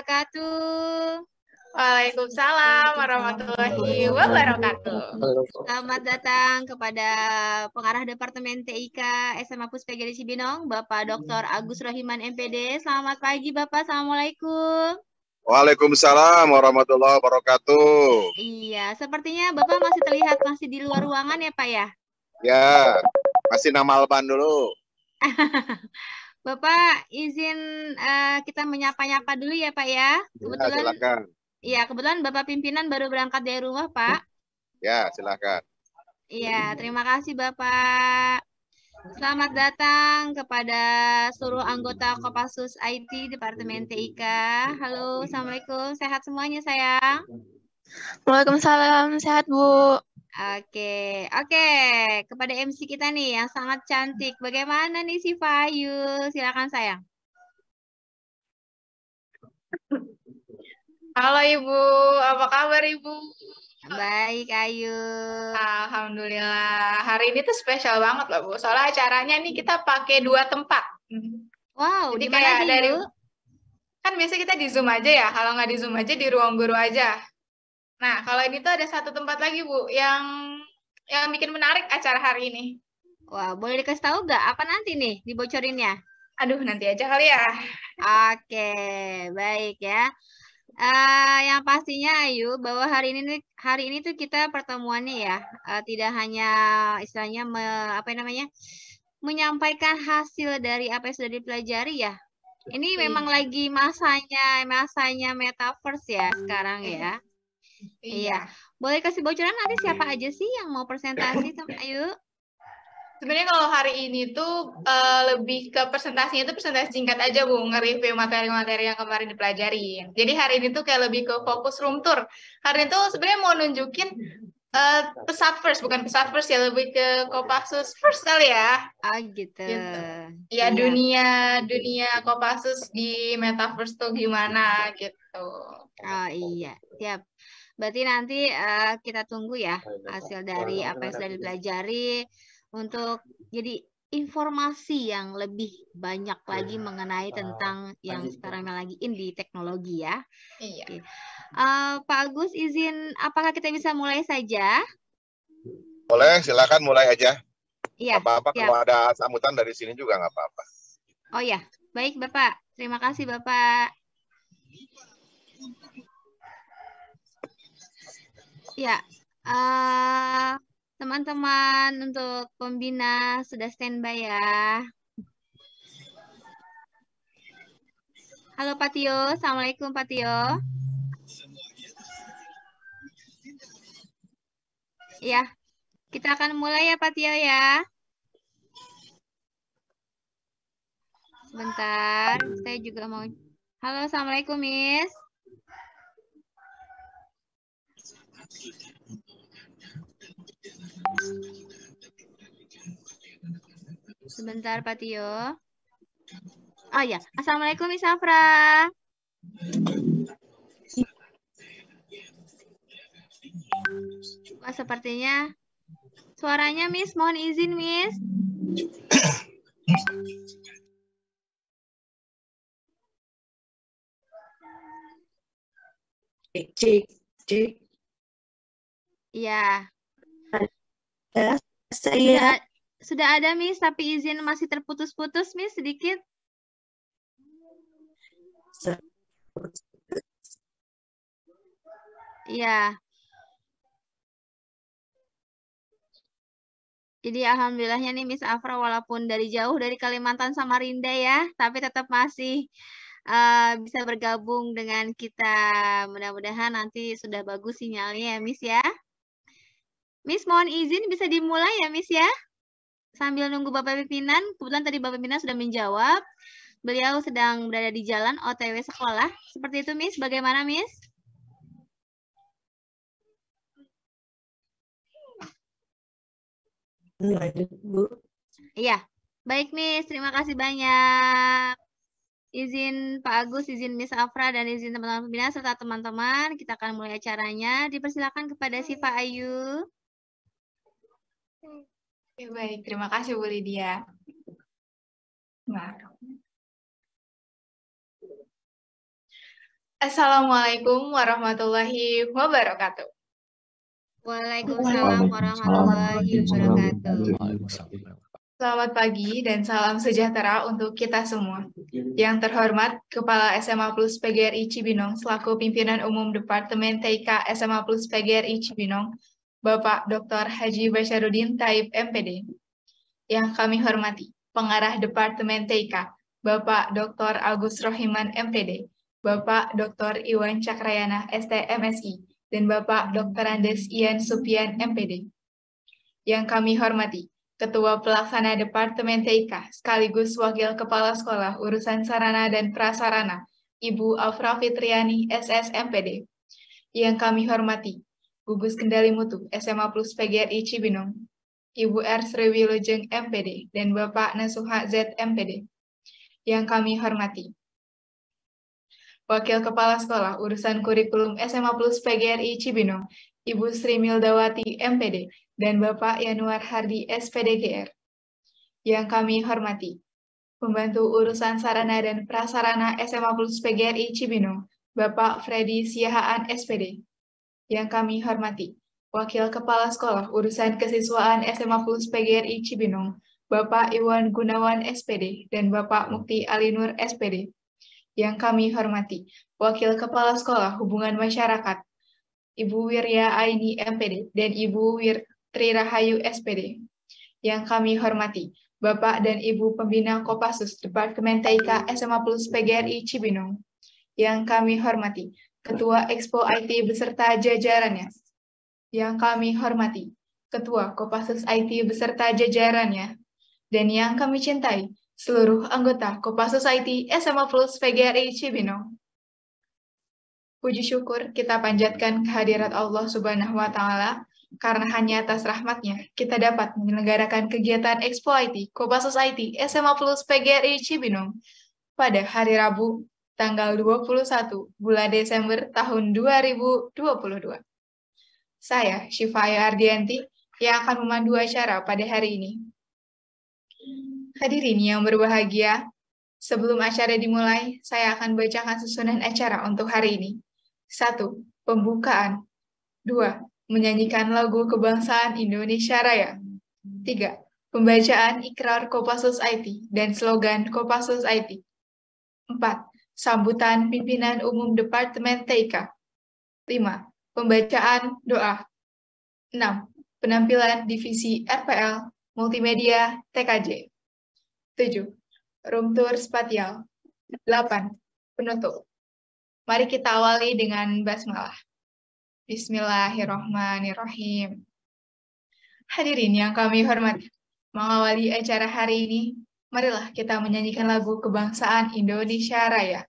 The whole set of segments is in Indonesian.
wabarakatuh. Waalaikumsalam warahmatullahi wabarakatuh. Selamat datang kepada Pengarah Departemen TIK SMA Puspegiri Cibinong, Bapak Dr. Agus Rohiman MPD. Selamat pagi Bapak, Assalamualaikum. Waalaikumsalam warahmatullahi wabarakatuh. Iya, sepertinya Bapak masih terlihat masih di luar ruangan ya Pak ya? Ya, masih nama Alban dulu. Bapak izin kita menyapa-nyapa dulu ya Pak ya. Ya, silakan. Iya, kebetulan Bapak pimpinan baru berangkat dari rumah Pak. Ya, silakan. Iya, terima kasih Bapak. Selamat datang kepada seluruh anggota Kopassus IT Departemen TIK. Halo, Assalamualaikum. Sehat semuanya, sayang? Waalaikumsalam, sehat Bu. Oke. Kepada MC kita nih yang sangat cantik. Bagaimana nih si Fayu? Silakan, sayang. Halo Ibu, apa kabar Ibu? Baik, Ayu. Alhamdulillah. Hari ini tuh spesial banget loh Bu. Soalnya acaranya nih kita pakai 2 tempat. Wow, Jadi di mana kayak nih, dari Bu? kan biasa kita di Zoom aja ya. Kalau nggak di Zoom aja di ruang guru aja. Nah, kalau ini tuh ada satu tempat lagi Bu yang bikin menarik acara hari ini. Wah, boleh dikasih tahu nggak apa nanti nih dibocorinnya? Aduh, nanti aja kali ya. Oke, baik ya. Yang pastinya Ayu bahwa hari ini tuh kita pertemuannya ya tidak hanya istilahnya menyampaikan hasil dari apa yang sudah dipelajari ya. Ini memang lagi masanya metaverse ya sekarang ya. Iya. Boleh kasih bocoran nanti siapa aja sih yang mau presentasi Ayu? Sebenarnya kalau hari ini tuh lebih ke presentasinya itu presentasi singkat aja Bu, nge-review materi-materi yang kemarin dipelajari. Jadi hari ini tuh kayak lebih ke fokus room tour. Hari ini tuh sebenarnya mau nunjukin pesat first, bukan pesat first ya, lebih ke Kopassus first kali ya. Gitu. Ya dunia Kopassus di metaverse tuh gimana gitu. Oh iya, siap. Berarti nanti kita tunggu ya hasil dari apa yang sudah dipelajari untuk jadi informasi yang lebih banyak lagi mengenai tentang yang sekarang lagi di teknologi ya. Iya. Oke. Pak Agus izin, apakah kita bisa mulai saja? Boleh, silakan mulai aja. Iya. Apa-apa kalau ada sambutan dari sini juga nggak apa-apa. Oh ya, baik Bapak. Terima kasih Bapak. Ya, teman-teman untuk pembina sudah standby ya. Halo Pak Tio, Assalamualaikum Pak Tio. Ya, kita akan mulai ya Pak Tio ya. Sebentar, saya juga mau. Halo, Assalamualaikum Miss. Sebentar Pak Tio. Oh ya, Assalamualaikum Miss Afra. Wah, sepertinya suaranya Miss, mohon izin Miss. Cek. Iya. Saya sudah ada Miss, tapi izin masih terputus-putus Miss sedikit. Iya. Jadi alhamdulillahnya nih Miss Afra walaupun dari jauh dari Kalimantan Samarinda ya, tapi tetap masih bisa bergabung dengan kita. Mudah-mudahan nanti sudah bagus sinyalnya ya Miss ya. Miss mohon izin bisa dimulai ya Miss ya. Sambil nunggu Bapak Pimpinan, kebetulan tadi Bapak Pimpinan sudah menjawab. Beliau sedang berada di jalan OTW sekolah. Seperti itu Miss, bagaimana Miss? lanjut Bu. Iya, baik Miss, terima kasih banyak. Izin Pak Agus, izin Miss Afra, dan izin teman-teman pembina serta teman-teman, kita akan mulai acaranya. Dipersilakan kepada Siva Ayu. Oke, baik, terima kasih Bu Lydia. Nah. Assalamualaikum warahmatullahi wabarakatuh. Waalaikumsalam warahmatullahi wabarakatuh. Selamat pagi dan salam sejahtera untuk kita semua. Yang terhormat, Kepala SMA Plus PGRI Cibinong selaku Pimpinan Umum Departemen TIK SMA Plus PGRI Cibinong, Bapak Dr. Haji Basyarudin Taib MPD. Yang kami hormati, Pengarah Departemen TIK, Bapak Dr. Agus Rohiman MPD, Bapak Dr. Iwan Cakrayana STMSI, dan Bapak Dr. Andes Ian Supian MPD. Yang kami hormati, Ketua Pelaksana Departemen TIK sekaligus Wakil Kepala Sekolah Urusan Sarana dan Prasarana, Ibu Afra Fitriani SSMPD. Yang kami hormati, Gugus Kendali Mutu SMA Plus PGRI Cibinong, Ibu R. Sriwilujeng MPD, dan Bapak Nasuha Z MPD. Yang kami hormati, Wakil Kepala Sekolah Urusan Kurikulum SMA Plus PGRI Cibinong, Ibu Sri Mildawati MPD, dan Bapak Yanuar Hardi SPDGR. Yang kami hormati, Pembantu Urusan Sarana dan Prasarana SMA Plus PGRI Cibinong, Bapak Freddy Siahaan SPD. Yang kami hormati, Wakil Kepala Sekolah Urusan Kesiswaan SMA Plus PGRI Cibinong, Bapak Iwan Gunawan SPD, dan Bapak Mukti Alinur SPD. Yang kami hormati, Wakil Kepala Sekolah Hubungan Masyarakat, Ibu Wirya Aini MPD, dan Ibu Tri Rahayu SPD. Yang kami hormati, Bapak dan Ibu Pembina Kopassus Departemen TIK SMA Plus PGRI Cibinong. Yang kami hormati, Ketua Expo IT beserta jajarannya. Yang kami hormati, Ketua Kopassus IT beserta jajarannya. Dan yang kami cintai, seluruh anggota Kopassus IT SMA Plus PGRI Cibinong. Puji syukur kita panjatkan kehadirat Allah Subhanahu wa Ta'ala, karena hanya atas rahmatnya kita dapat menyelenggarakan kegiatan Expo IT Kopassus IT SMA Plus PGRI Cibinong pada hari Rabu, tanggal 21 bulan Desember tahun 2022. Saya, Syifaya Ardianti, yang akan memandu acara pada hari ini. Hadirin yang berbahagia, sebelum acara dimulai, saya akan bacakan susunan acara untuk hari ini. 1. Pembukaan. 2. Menyanyikan lagu kebangsaan Indonesia Raya. 3. Pembacaan ikrar Kopassus IT dan slogan Kopassus IT. 4. Sambutan pimpinan umum Departemen TIK. 5. Pembacaan doa. 6. Penampilan divisi RPL, Multimedia, TKJ. 7. Room tour spatial. 8. Penutup. Mari kita awali dengan basmalah. Bismillahirrahmanirrahim. Hadirin yang kami hormati, mengawali acara hari ini, marilah kita menyanyikan lagu kebangsaan Indonesia Raya.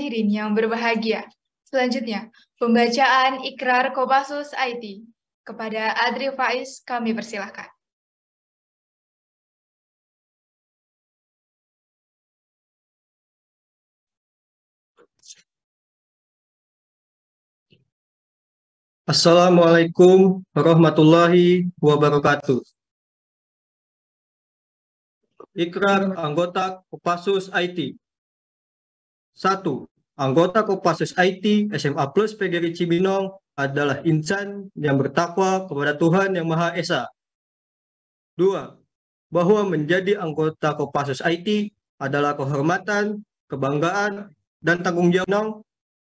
Hadirin yang berbahagia, selanjutnya pembacaan Ikrar Kopassus IT. Kepada Adri Faiz kami persilahkan. Assalamualaikum warahmatullahi wabarakatuh. Ikrar anggota Kopassus IT. 1. Anggota Kopassus IT SMA Plus PGRI Cibinong adalah insan yang bertakwa kepada Tuhan Yang Maha Esa. 2. Bahwa menjadi anggota Kopassus IT adalah kehormatan, kebanggaan, dan tanggung jawab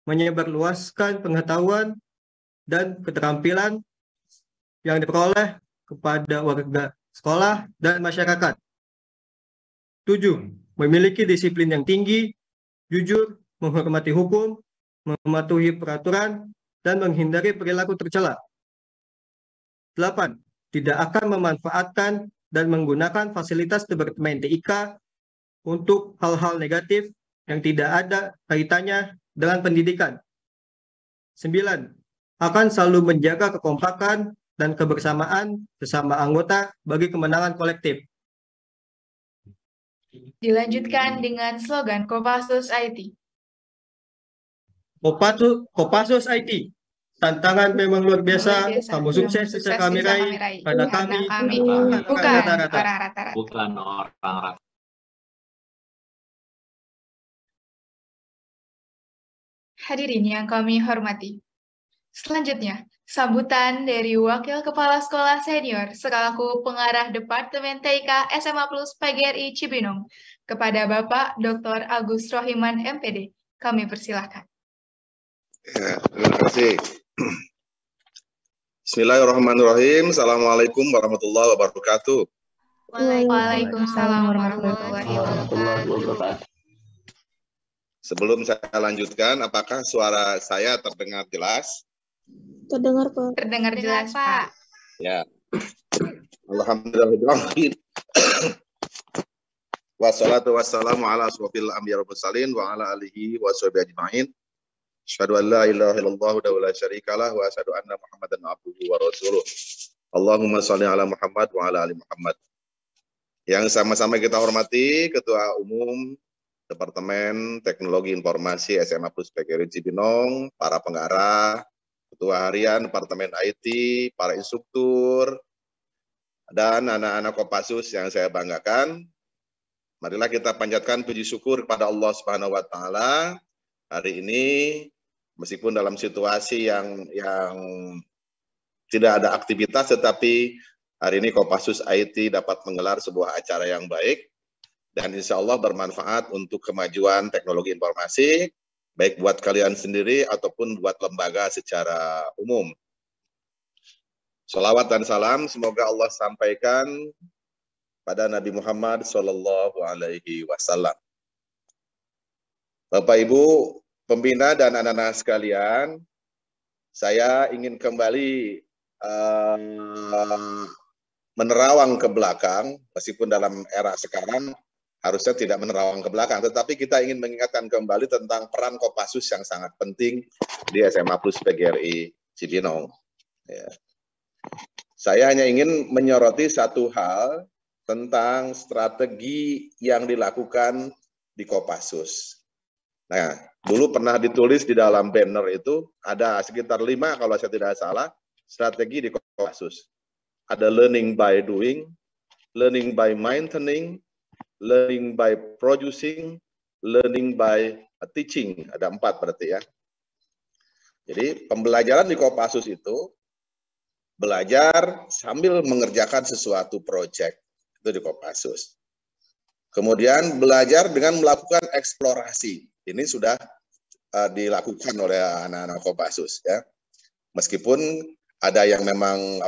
menyebarluaskan pengetahuan dan keterampilan yang diperoleh kepada warga sekolah dan masyarakat. 7. Memiliki disiplin yang tinggi, jujur, menghormati hukum, mematuhi peraturan, dan menghindari perilaku tercela. 8. Tidak akan memanfaatkan dan menggunakan fasilitas Departemen TIK untuk hal-hal negatif yang tidak ada kaitannya dengan pendidikan. 9. Akan selalu menjaga kekompakan dan kebersamaan sesama anggota bagi kemenangan kolektif. Dilanjutkan dengan slogan Kopassus IT. Kopassus IT. Tantangan memang luar biasa, kamu sukses bisa kami raih, karena kami bukan rata-rata. orang rata-rata. Bukan orang rata. Hadirin yang kami hormati. Selanjutnya, sambutan dari Wakil Kepala Sekolah Senior sekalaku Pengarah Departemen TIK SMA Plus PGRI Cibinong kepada Bapak Dr. Agus Rohiman MPD. Kami persilahkan. Ya, terima kasih. Bismillahirrahmanirrahim. Assalamualaikum warahmatullahi wabarakatuh. Waalaikumsalam warahmatullahi wabarakatuh. Sebelum saya lanjutkan, apakah suara saya terdengar jelas? Terdengar, Pak. Terdengar jelas, Pak. Ya. Alhamdulillah. Wassalatu wassalamu ala asrofil anbiya wal mursalin wa ala alihi wa sahbihi ajma'in. Asyhadu an la ilaha illallah wa la syarikalah wa asyhadu anna Muhammadan abduhu wa rasuluh. Allahumma shalli ala Muhammad wa ala ali Muhammad. Yang sama-sama kita hormati Ketua Umum Departemen Teknologi Informasi SMA Plus PGRI Cibinong, para pengarah, Ketua Harian Departemen IT, para instruktur, dan anak-anak Kopassus yang saya banggakan. Marilah kita panjatkan puji syukur kepada Allah Subhanahu wa Ta'ala hari ini, meskipun dalam situasi yang tidak ada aktivitas, tetapi hari ini Kopassus IT dapat menggelar sebuah acara yang baik dan insya Allah bermanfaat untuk kemajuan teknologi informasi, baik buat kalian sendiri ataupun buat lembaga secara umum. Salawat dan salam semoga Allah sampaikan pada Nabi Muhammad SAW. Bapak Ibu pembina dan anak-anak sekalian, saya ingin kembali menerawang ke belakang, meskipun dalam era sekarang harusnya tidak menerawang ke belakang, tetapi kita ingin mengingatkan kembali tentang peran Kopassus yang sangat penting di SMA Plus PGRI Cibinong. Ya. Saya hanya ingin menyoroti satu hal tentang strategi yang dilakukan di Kopassus. Nah, dulu pernah ditulis di dalam banner itu, ada sekitar 5 kalau saya tidak salah, strategi di Kopassus. Ada learning by doing, learning by maintaining, learning by producing, learning by teaching. Ada 4 berarti ya. Jadi pembelajaran di Kopassus itu belajar sambil mengerjakan sesuatu proyek. Itu di Kopassus. Kemudian belajar dengan melakukan eksplorasi. Ini sudah dilakukan oleh anak-anak Kopassus ya. Meskipun ada yang memang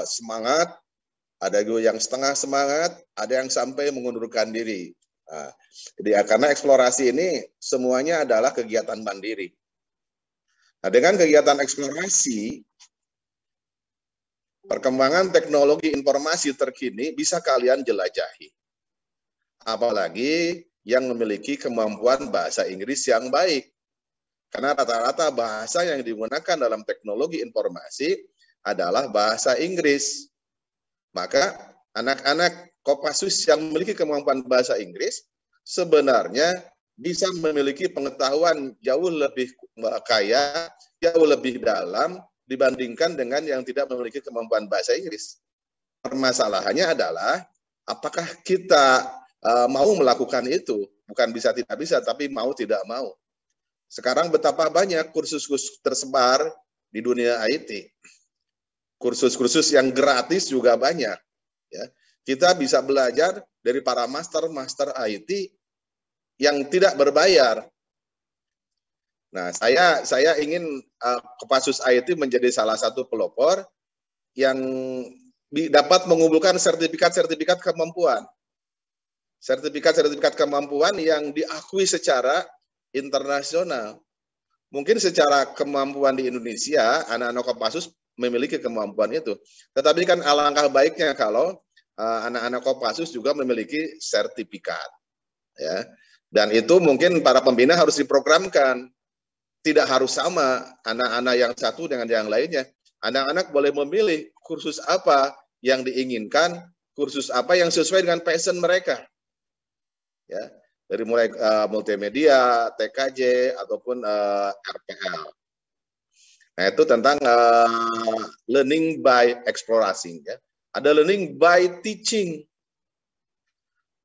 semangat, ada juga yang setengah semangat, ada yang sampai mengundurkan diri. Nah, jadi karena eksplorasi ini semuanya adalah kegiatan mandiri. Nah, dengan kegiatan eksplorasi, perkembangan teknologi informasi terkini bisa kalian jelajahi. Apalagi yang memiliki kemampuan bahasa Inggris yang baik. Karena rata-rata bahasa yang digunakan dalam teknologi informasi adalah bahasa Inggris. Maka anak-anak Kopassus yang memiliki kemampuan bahasa Inggris sebenarnya bisa memiliki pengetahuan jauh lebih kaya, jauh lebih dalam dibandingkan dengan yang tidak memiliki kemampuan bahasa Inggris. Permasalahannya adalah apakah kita mau melakukan itu? Bukan bisa tidak bisa, tapi mau tidak mau. Sekarang betapa banyak kursus-kursus tersebar di dunia IT. Kursus-kursus yang gratis juga banyak. Ya. Kita bisa belajar dari para master IT yang tidak berbayar. Nah, saya ingin Kopassus IT menjadi salah satu pelopor yang dapat mengumpulkan sertifikat-sertifikat kemampuan. Sertifikat-sertifikat kemampuan yang diakui secara internasional. Mungkin secara kemampuan di Indonesia, anak-anak Kopassus memiliki kemampuan itu. Tetapi kan alangkah baiknya kalau anak-anak Kopassus juga memiliki sertifikat. Ya. Dan itu mungkin para pembina harus diprogramkan. Tidak harus sama anak-anak yang satu dengan yang lainnya. Anak-anak boleh memilih kursus apa yang diinginkan, kursus apa yang sesuai dengan passion mereka. Ya, dari mulai multimedia, TKJ, ataupun RPL. Nah, itu tentang learning by exploring. Ya. Ada learning by teaching.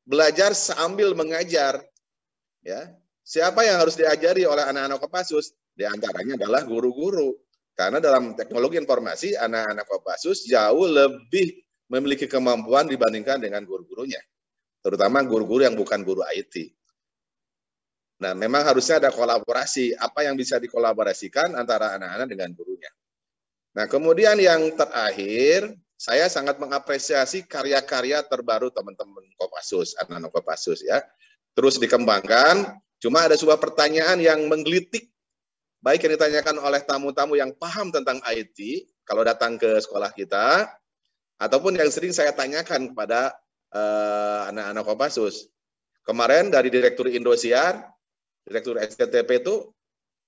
Belajar sambil mengajar. Ya. Siapa yang harus diajari oleh anak-anak Kopassus? Di antaranya adalah guru-guru. Karena dalam teknologi informasi, anak-anak Kopassus jauh lebih memiliki kemampuan dibandingkan dengan guru-gurunya. Terutama guru-guru yang bukan guru IT. Nah, memang harusnya ada kolaborasi. Apa yang bisa dikolaborasikan antara anak-anak dengan gurunya. Nah, kemudian yang terakhir, saya sangat mengapresiasi karya-karya terbaru teman-teman Kopassus, anak-anak Kopassus ya. Terus dikembangkan, cuma ada sebuah pertanyaan yang menggelitik, baik yang ditanyakan oleh tamu-tamu yang paham tentang IT, kalau datang ke sekolah kita, ataupun yang sering saya tanyakan kepada anak-anak Kopassus. Kemarin dari Direktur Indosiar, Direktur STTP itu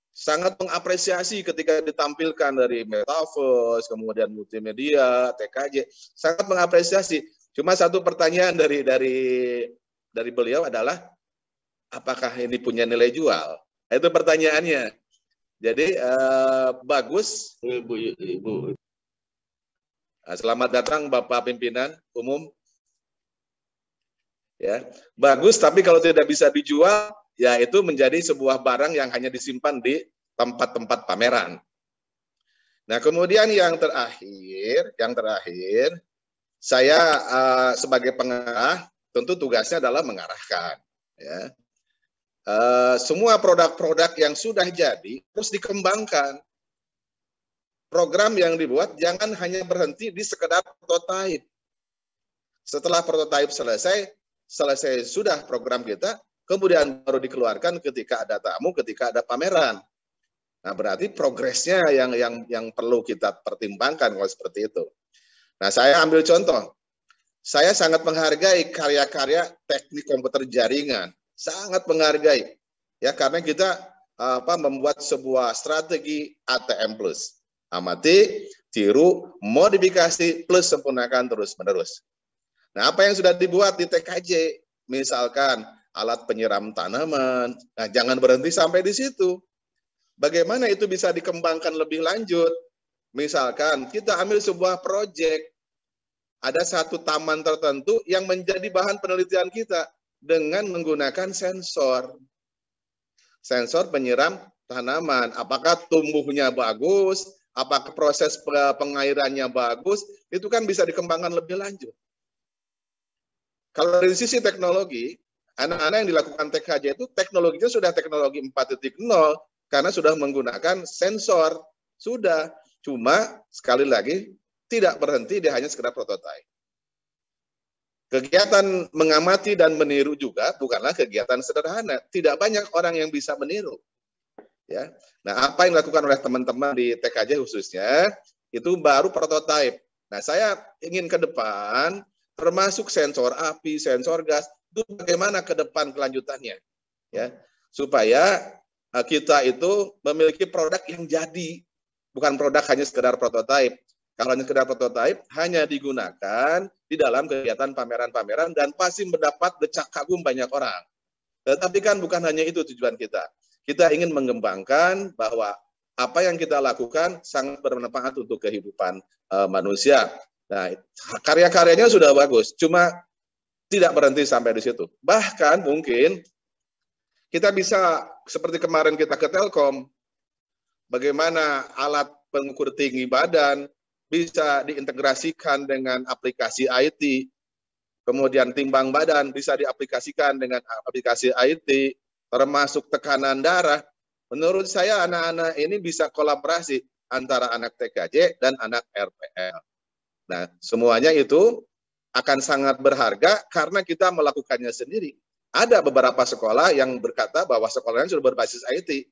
sangat mengapresiasi ketika ditampilkan dari Metaverse, kemudian multimedia, TKJ, sangat mengapresiasi. Cuma satu pertanyaan dari beliau adalah, apakah ini punya nilai jual? Itu pertanyaannya. Jadi bagus. Ibu. Selamat datang Bapak Pimpinan Umum. Ya, bagus. Tapi kalau tidak bisa dijual, ya itu menjadi sebuah barang yang hanya disimpan di tempat-tempat pameran. Nah, kemudian yang terakhir, saya sebagai pengarah tentu tugasnya adalah mengarahkan. Ya. Semua produk-produk yang sudah jadi terus dikembangkan. Program yang dibuat jangan hanya berhenti di sekedar prototipe. Setelah prototipe selesai sudah program kita, kemudian baru dikeluarkan ketika ada tamu, ketika ada pameran. Nah, berarti progresnya yang perlu kita pertimbangkan kalau seperti itu. Nah, saya ambil contoh. Saya sangat menghargai karya-karya teknik komputer jaringan. Sangat menghargai, ya, karena kita membuat sebuah strategi ATM plus, amati, tiru, modifikasi plus sempurnakan terus-menerus. Nah, apa yang sudah dibuat di TKJ, misalkan alat penyiram tanaman, nah jangan berhenti sampai di situ. Bagaimana itu bisa dikembangkan lebih lanjut? Misalkan kita ambil sebuah proyek, ada satu taman tertentu yang menjadi bahan penelitian kita. Dengan menggunakan sensor penyiram tanaman, apakah tumbuhnya bagus, apakah proses pengairannya bagus, itu kan bisa dikembangkan lebih lanjut. Kalau dari sisi teknologi, anak-anak yang dilakukan TKJ itu teknologinya sudah teknologi 4.0 karena sudah menggunakan sensor, sudah. Cuma sekali lagi tidak berhenti dia hanya sekedar prototipe. Kegiatan mengamati dan meniru juga bukanlah kegiatan sederhana. Tidak banyak orang yang bisa meniru. Ya. Nah, apa yang dilakukan oleh teman-teman di TKJ khususnya, itu baru prototipe. Nah, saya ingin ke depan, termasuk sensor api, sensor gas, Itu bagaimana ke depan kelanjutannya, ya, supaya kita itu memiliki produk yang jadi, bukan produk hanya sekedar prototipe. Kalau hanya sekedar prototipe, hanya digunakan di dalam kegiatan pameran-pameran dan pasti mendapat decak kagum banyak orang. Tetapi kan bukan hanya itu tujuan kita. Kita ingin mengembangkan bahwa apa yang kita lakukan sangat bermanfaat untuk kehidupan manusia. Nah, karya-karyanya sudah bagus, cuma tidak berhenti sampai di situ. Bahkan mungkin kita bisa seperti kemarin kita ke Telkom, bagaimana alat pengukur tinggi badan bisa diintegrasikan dengan aplikasi IT, kemudian timbang badan bisa diaplikasikan dengan aplikasi IT, termasuk tekanan darah. Menurut saya anak-anak ini bisa kolaborasi antara anak TKJ dan anak RPL. Nah, semuanya itu akan sangat berharga karena kita melakukannya sendiri. Ada beberapa sekolah yang berkata bahwa sekolahnya sudah berbasis IT.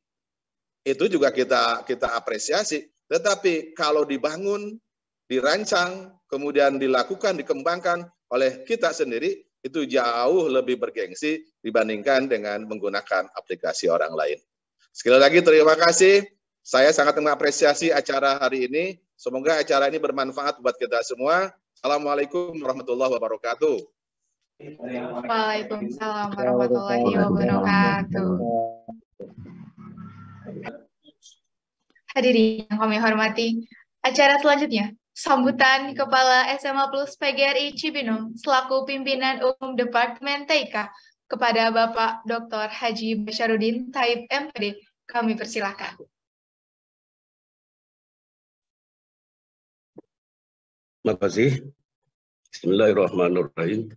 Itu juga kita apresiasi. Tetapi kalau dibangun, dirancang, kemudian dilakukan, dikembangkan oleh kita sendiri, itu jauh lebih bergengsi dibandingkan dengan menggunakan aplikasi orang lain. Sekali lagi terima kasih. Saya sangat mengapresiasi acara hari ini. Semoga acara ini bermanfaat buat kita semua. Assalamualaikum warahmatullahi wabarakatuh. Waalaikumsalam warahmatullahi wabarakatuh. Hadirin yang kami hormati, acara selanjutnya, sambutan Kepala SMA Plus PGRI Cibinong selaku Pimpinan Umum Departemen TIK kepada Bapak Dr. Haji Basyarudin Taib MPD. Kami persilahkan. Terima kasih. Bismillahirrahmanirrahim.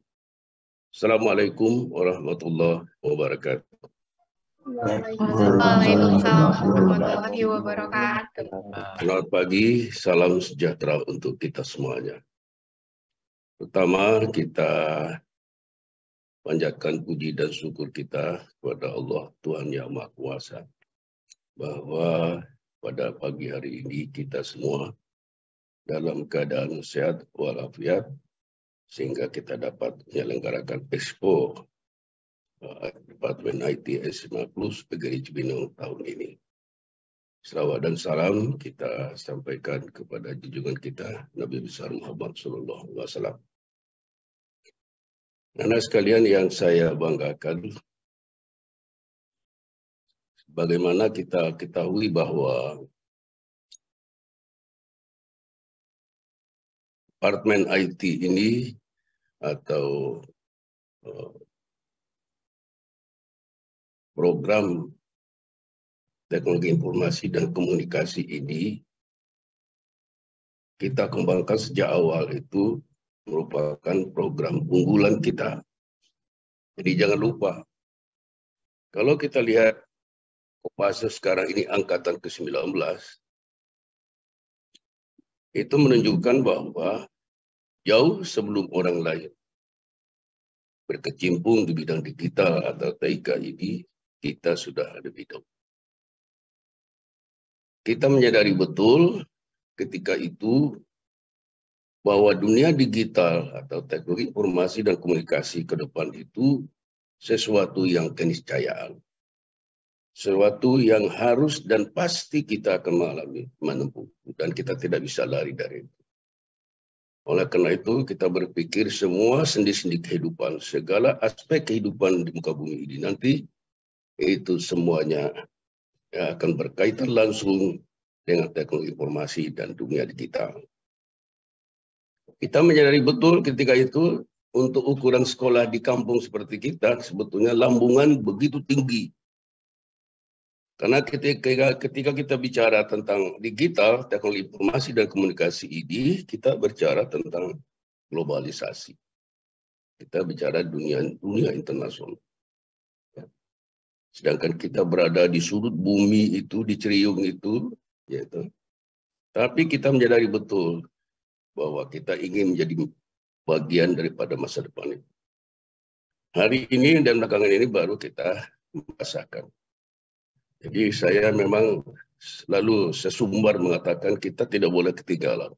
Assalamualaikum warahmatullahi wabarakatuh. Waalaikumsalam warahmatullahi wabarakatuh. Selamat pagi, salam sejahtera untuk kita semuanya. Pertama, kita panjatkan puji dan syukur kita kepada Allah Tuhan Yang Maha Kuasa, bahwa pada pagi hari ini kita semua dalam keadaan sehat walafiat, sehingga kita dapat menyelenggarakan Expo Departemen IT SMA Plus PGRI Cibinong tahun ini. Selawat dan salam kita sampaikan kepada junjungan kita Nabi besar Muhammad SAW. Anak sekalian yang saya banggakan, bagaimana kita ketahui bahwa Departemen IT ini atau program teknologi informasi dan komunikasi ini kita kembangkan sejak awal itu merupakan program unggulan kita. Jadi jangan lupa, kalau kita lihat Kopassus sekarang ini angkatan ke-19, itu menunjukkan bahwa jauh sebelum orang lain berkecimpung di bidang digital atau TIK ini, kita sudah ada bidang. Kita menyadari betul ketika itu bahwa dunia digital atau teknologi informasi dan komunikasi ke depan itu sesuatu yang keniscayaan. Sesuatu yang harus dan pasti kita akan menempuh, dan kita tidak bisa lari dari itu. Oleh karena itu kita berpikir semua sendi-sendi kehidupan, segala aspek kehidupan di muka bumi ini nanti, itu semuanya akan berkaitan langsung dengan teknologi informasi dan dunia digital. Kita menyadari betul ketika itu untuk ukuran sekolah di kampung seperti kita sebetulnya lambungan begitu tinggi. Karena ketika kita bicara tentang digital, teknologi informasi dan komunikasi ini, kita bicara tentang globalisasi. Kita bicara dunia internasional. Sedangkan kita berada di sudut bumi itu, di ceriung itu, yaitu. Tapi kita menyadari betul bahwa kita ingin menjadi bagian daripada masa depan itu. Hari ini dan belakangan ini baru kita merasakan. Jadi saya memang selalu sesumbar mengatakan kita tidak boleh ketinggalan.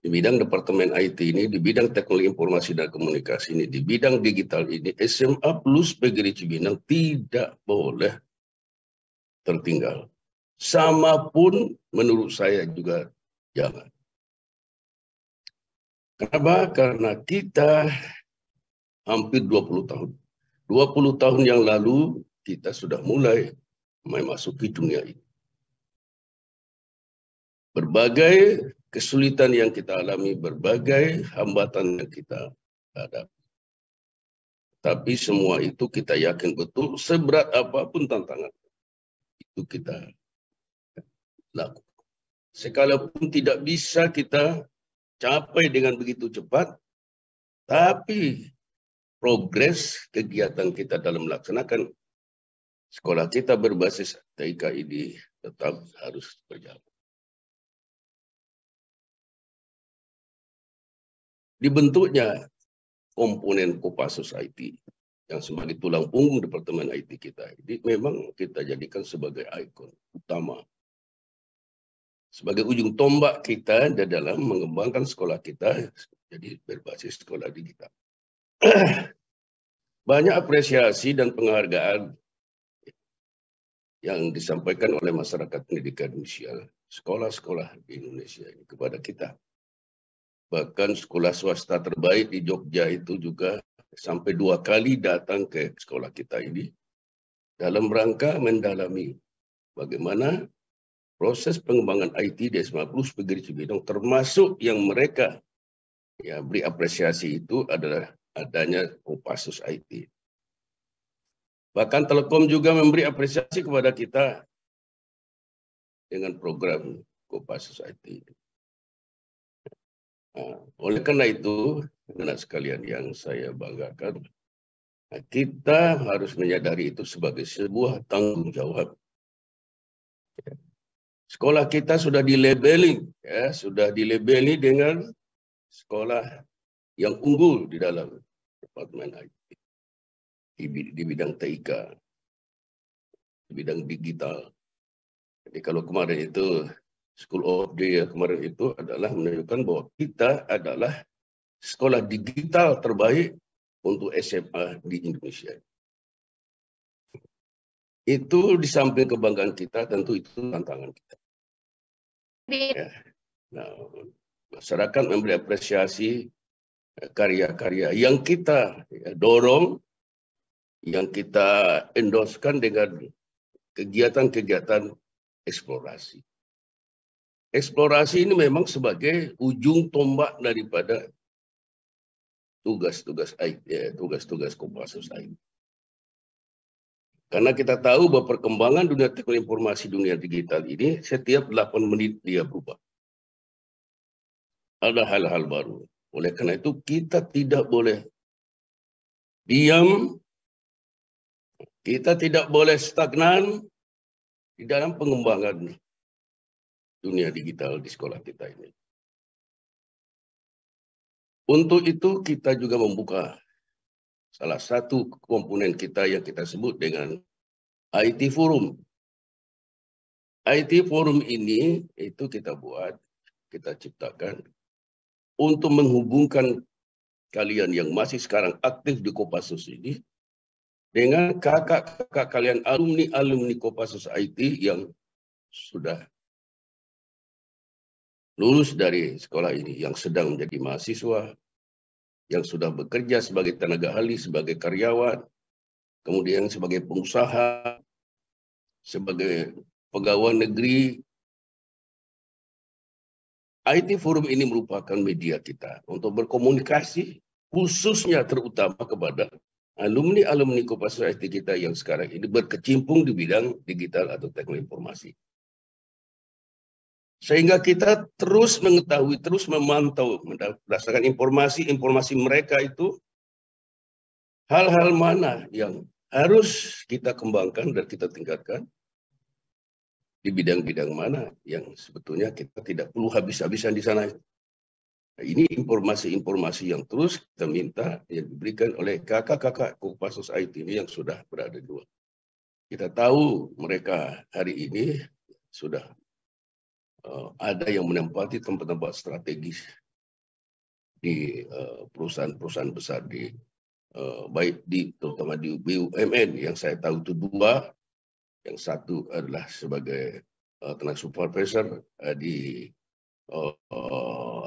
di bidang Departemen IT ini, di bidang Teknologi Informasi dan Komunikasi ini, di bidang digital ini, SMA Plus PGRI Cibinong tidak boleh tertinggal. Sama pun menurut saya juga jangan. Kenapa? Karena kita hampir 20 tahun. 20 tahun yang lalu kita sudah mulai memasuki dunia ini. Berbagai kesulitan yang kita alami, berbagai hambatan yang kita hadapi. Tapi semua itu kita yakin betul, seberat apapun tantangan, itu kita lakukan. Sekalipun tidak bisa kita capai dengan begitu cepat, tapi progres kegiatan kita dalam melaksanakan sekolah kita berbasis TIK ini tetap harus berjalan. Dibentuknya komponen Kopassus IT yang sebagai tulang punggung Departemen IT kita ini memang kita jadikan sebagai ikon utama, sebagai ujung tombak kita dalam mengembangkan sekolah kita jadi berbasis sekolah digital. Banyak apresiasi dan penghargaan yang disampaikan oleh masyarakat pendidikan Indonesia, sekolah-sekolah di Indonesia ini kepada kita. Bahkan sekolah swasta terbaik di Jogja itu juga sampai 2 kali datang ke sekolah kita ini dalam rangka mendalami bagaimana proses pengembangan IT di SMA Plus PGRI Cibinong, termasuk yang mereka beri apresiasi itu adalah adanya Kopassus IT. Bahkan Telkom juga memberi apresiasi kepada kita dengan program Kopassus IT. Nah, oleh karena itu, anak sekalian yang saya banggakan, kita harus menyadari itu sebagai sebuah tanggung jawab. Sekolah kita sudah dilabeli, sudah dilabeli dengan sekolah yang unggul di dalam Departemen IT, di bidang TIK, di bidang digital. Jadi kalau kemarin itu School of the Year kemarin itu adalah menunjukkan bahwa kita adalah sekolah digital terbaik untuk SMA di Indonesia. Itu di samping kebanggaan kita, tentu itu tantangan kita. Ya. Nah, masyarakat memberi apresiasi karya-karya yang kita dorong, yang kita endorsekan dengan kegiatan-kegiatan eksplorasi. Eksplorasi ini memang sebagai ujung tombak daripada tugas-tugas Kopassus IT. Karena kita tahu bahwa perkembangan dunia teknologi informasi, dunia digital ini setiap 8 menit dia berubah. Ada hal-hal baru. Oleh karena itu kita tidak boleh diam, kita tidak boleh stagnan di dalam pengembangan dunia digital di sekolah kita ini. Untuk itu kita juga membuka salah satu komponen kita yang kita sebut dengan IT Forum. IT Forum ini itu kita buat, kita ciptakan untuk menghubungkan kalian yang masih sekarang aktif di Kopassus ini dengan kakak-kakak kalian alumni Kopassus IT yang sudah lulus dari sekolah ini, yang sedang menjadi mahasiswa, yang sudah bekerja sebagai tenaga ahli, sebagai karyawan, kemudian sebagai pengusaha, sebagai pegawai negeri. IT Forum ini merupakan media kita untuk berkomunikasi, khususnya terutama kepada alumni Kopassus IT kita yang sekarang ini berkecimpung di bidang digital atau teknologi informasi. Sehingga kita terus mengetahui, terus memantau berdasarkan informasi mereka itu hal-hal mana yang harus kita kembangkan dan kita tingkatkan, di bidang-bidang mana yang sebetulnya kita tidak perlu habis-habisan di sana. Nah, ini informasi-informasi yang terus kita minta yang diberikan oleh kakak-kakak Kopassus IT ini yang sudah berada di luar. Kita tahu mereka hari ini sudah ada yang menempati tempat-tempat strategis di perusahaan-perusahaan besar di baik terutama di BUMN yang saya tahu itu 2, yang satu adalah sebagai tenaga supervisor di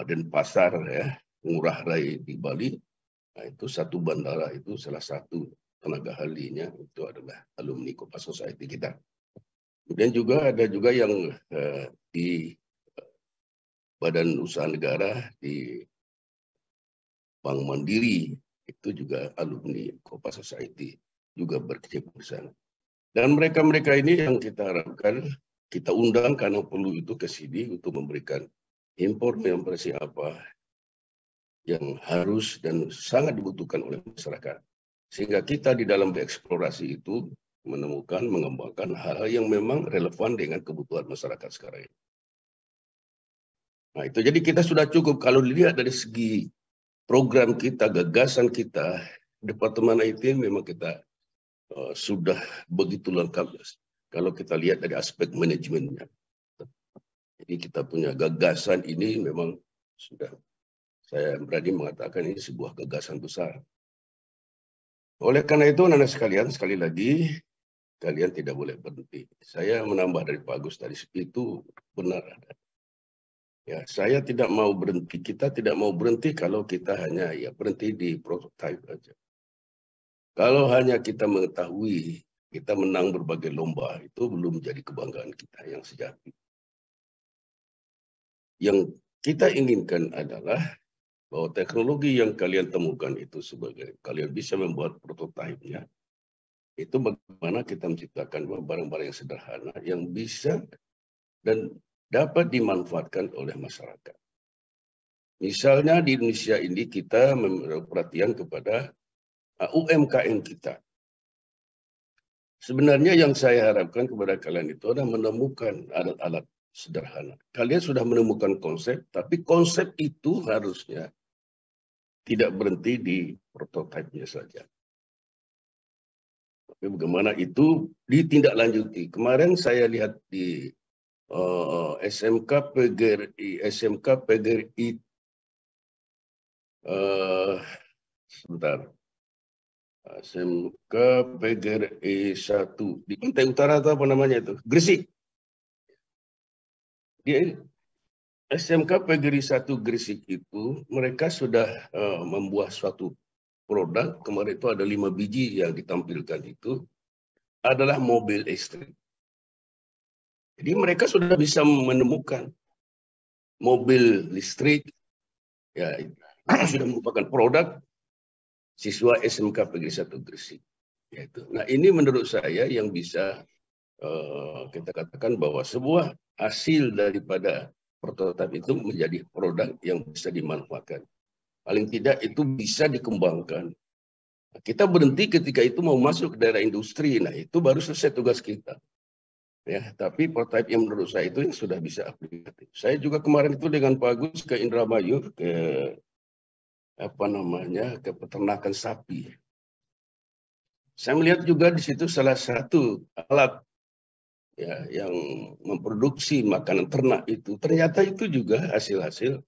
Denpasar ya, Ngurah Rai di Bali. Nah, itu satu bandara itu salah satu tenaga ahlinya itu adalah alumni Kompas Society kita. Kemudian juga ada juga yang di Badan Usaha Negara di Bank Mandiri itu juga alumni Kompas Society juga berkecimpung di sana. Dan mereka-mereka ini yang kita harapkan kita undang karena perlu itu ke sini untuk memberikan informasi apa yang harus dan sangat dibutuhkan oleh masyarakat. Sehingga kita di dalam bereksplorasi itu menemukan, mengembangkan hal-hal yang memang relevan dengan kebutuhan masyarakat sekarang ini. Nah itu jadi kita sudah cukup kalau dilihat dari segi program kita, gagasan kita, Departemen IT memang kita sudah begitu lengkap kalau kita lihat dari aspek manajemennya. Jadi kita punya gagasan ini memang sudah, saya berani mengatakan ini sebuah gagasan besar. Oleh karena itu, anak-anak sekalian, sekali lagi, kalian tidak boleh berhenti. Saya menambah dari Pak Agus tadi, itu benar. Ya, saya tidak mau berhenti, kita tidak mau berhenti kalau kita hanya ya berhenti di prototype aja. Kalau hanya kita mengetahui, kita menang berbagai lomba, itu belum menjadi kebanggaan kita yang sejati. Yang kita inginkan adalah bahwa teknologi yang kalian temukan itu sebagai kalian bisa membuat prototipenya, itu bagaimana kita menciptakan barang-barang yang sederhana yang bisa dan dapat dimanfaatkan oleh masyarakat. Misalnya di Indonesia ini kita memberi perhatian kepada UMKM kita. Sebenarnya yang saya harapkan kepada kalian itu adalah menemukan alat-alat sederhana. Kalian sudah menemukan konsep, tapi konsep itu harusnya tidak berhenti di prototipenya saja. Tapi bagaimana itu ditindaklanjuti. Kemarin saya lihat di SMK PGRI, sebentar. SMK PGRI 1 di Pantai Utara atau apa namanya itu? Gresik. Di SMK PGRI 1 Gresik itu mereka sudah membuat suatu produk, kemarin itu ada 5 biji yang ditampilkan itu adalah mobil listrik. Jadi mereka sudah bisa menemukan mobil listrik, ya itu sudah merupakan produk siswa SMK PGRI 1 Gresik. Yaitu. Nah ini menurut saya yang bisa kita katakan bahwa sebuah hasil daripada prototipe itu menjadi produk yang bisa dimanfaatkan. Paling tidak itu bisa dikembangkan. Kita berhenti ketika itu mau masuk ke daerah industri. Nah itu baru selesai tugas kita. Ya, tapi prototipe yang menurut saya itu yang sudah bisa aplikatif. Saya juga kemarin itu dengan Pak Agus ke Indramayu ke ke peternakan sapi. Saya melihat juga di situ salah satu alat ya, yang memproduksi makanan ternak itu ternyata itu juga hasil-hasil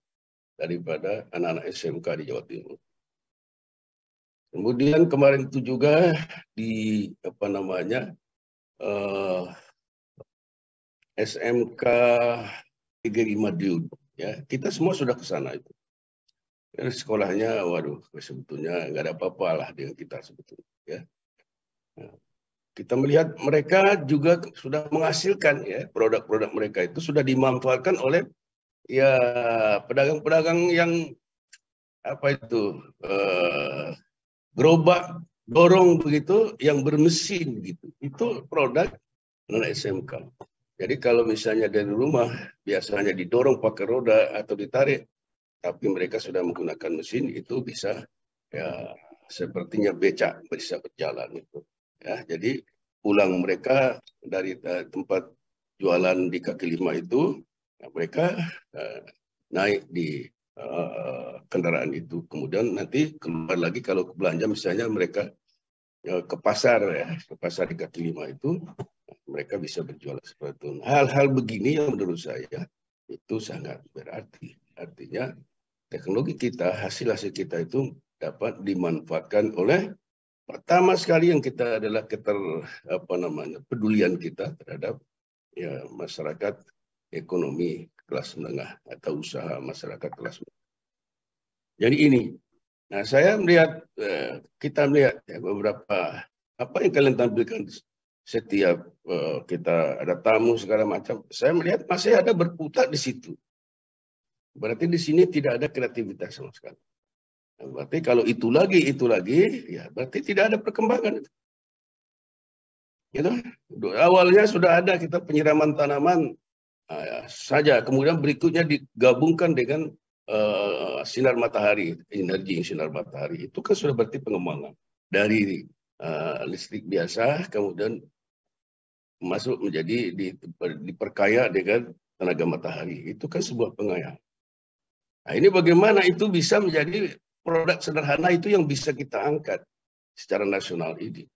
daripada anak-anak SMK di Jawa Timur. Kemudian kemarin itu juga di SMK PGRI Madiun, ya kita semua sudah ke sana itu. Ya, sekolahnya, waduh, sebetulnya nggak ada apa-apa lah dengan kita sebetulnya. Ya. Nah, kita melihat mereka juga sudah menghasilkan ya produk-produk mereka itu sudah dimanfaatkan oleh ya pedagang-pedagang yang gerobak dorong begitu yang bermesin gitu. Itu produk anak SMK. Jadi kalau misalnya dari rumah biasanya didorong pakai roda atau ditarik, tapi mereka sudah menggunakan mesin itu bisa ya sepertinya becak bisa berjalan itu. Ya, jadi pulang mereka dari tempat jualan di kaki lima itu, ya, mereka naik di kendaraan itu. Kemudian nanti keluar lagi kalau belanja misalnya mereka ke pasar ya, ke pasar di kaki lima itu, mereka bisa berjualan seperti itu. Hal-hal begini yang menurut saya itu sangat berarti. Artinya teknologi kita, hasil-hasil kita itu dapat dimanfaatkan oleh pertama sekali yang kita adalah pedulian kita terhadap ya masyarakat ekonomi kelas menengah atau usaha masyarakat kelas menengah. Jadi ini, nah saya melihat kita melihat ya, beberapa apa yang kalian tampilkan setiap kita ada tamu segala macam. Saya melihat masih ada berputar di situ. Berarti di sini tidak ada kreativitas sama sekali. Berarti kalau itu lagi, ya berarti tidak ada perkembangan. Gitu. Awalnya sudah ada kita penyiraman tanaman saja, kemudian berikutnya digabungkan dengan sinar matahari, energi sinar matahari. Itu kan sudah berarti pengembangan dari listrik biasa, kemudian masuk menjadi diperkaya dengan tenaga matahari. Itu kan sebuah pengayaan. Nah, ini bagaimana itu bisa menjadi produk sederhana itu yang bisa kita angkat secara nasional ini.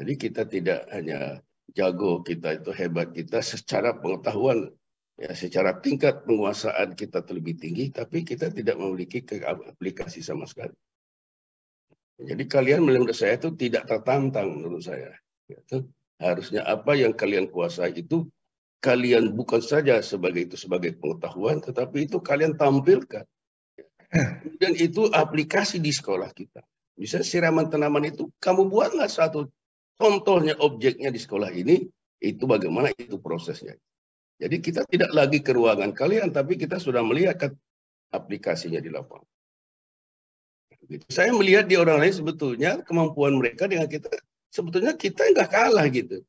Jadi kita tidak hanya jago, kita itu hebat, kita secara pengetahuan, ya secara tingkat penguasaan kita terlebih tinggi, tapi kita tidak memiliki aplikasi sama sekali. Jadi kalian menurut saya itu tidak tertantang menurut saya. Itu harusnya apa yang kalian kuasai itu kalian bukan saja sebagai pengetahuan, tetapi itu kalian tampilkan. Dan itu aplikasi di sekolah kita. Bisa siraman tanaman itu, kamu buatlah satu contohnya objeknya di sekolah ini, itu bagaimana itu prosesnya. Jadi kita tidak lagi ke ruangan kalian, tapi kita sudah melihat aplikasinya di lapangan. Saya melihat di orang lain sebetulnya kemampuan mereka dengan kita, sebetulnya kita nggak kalah gitu.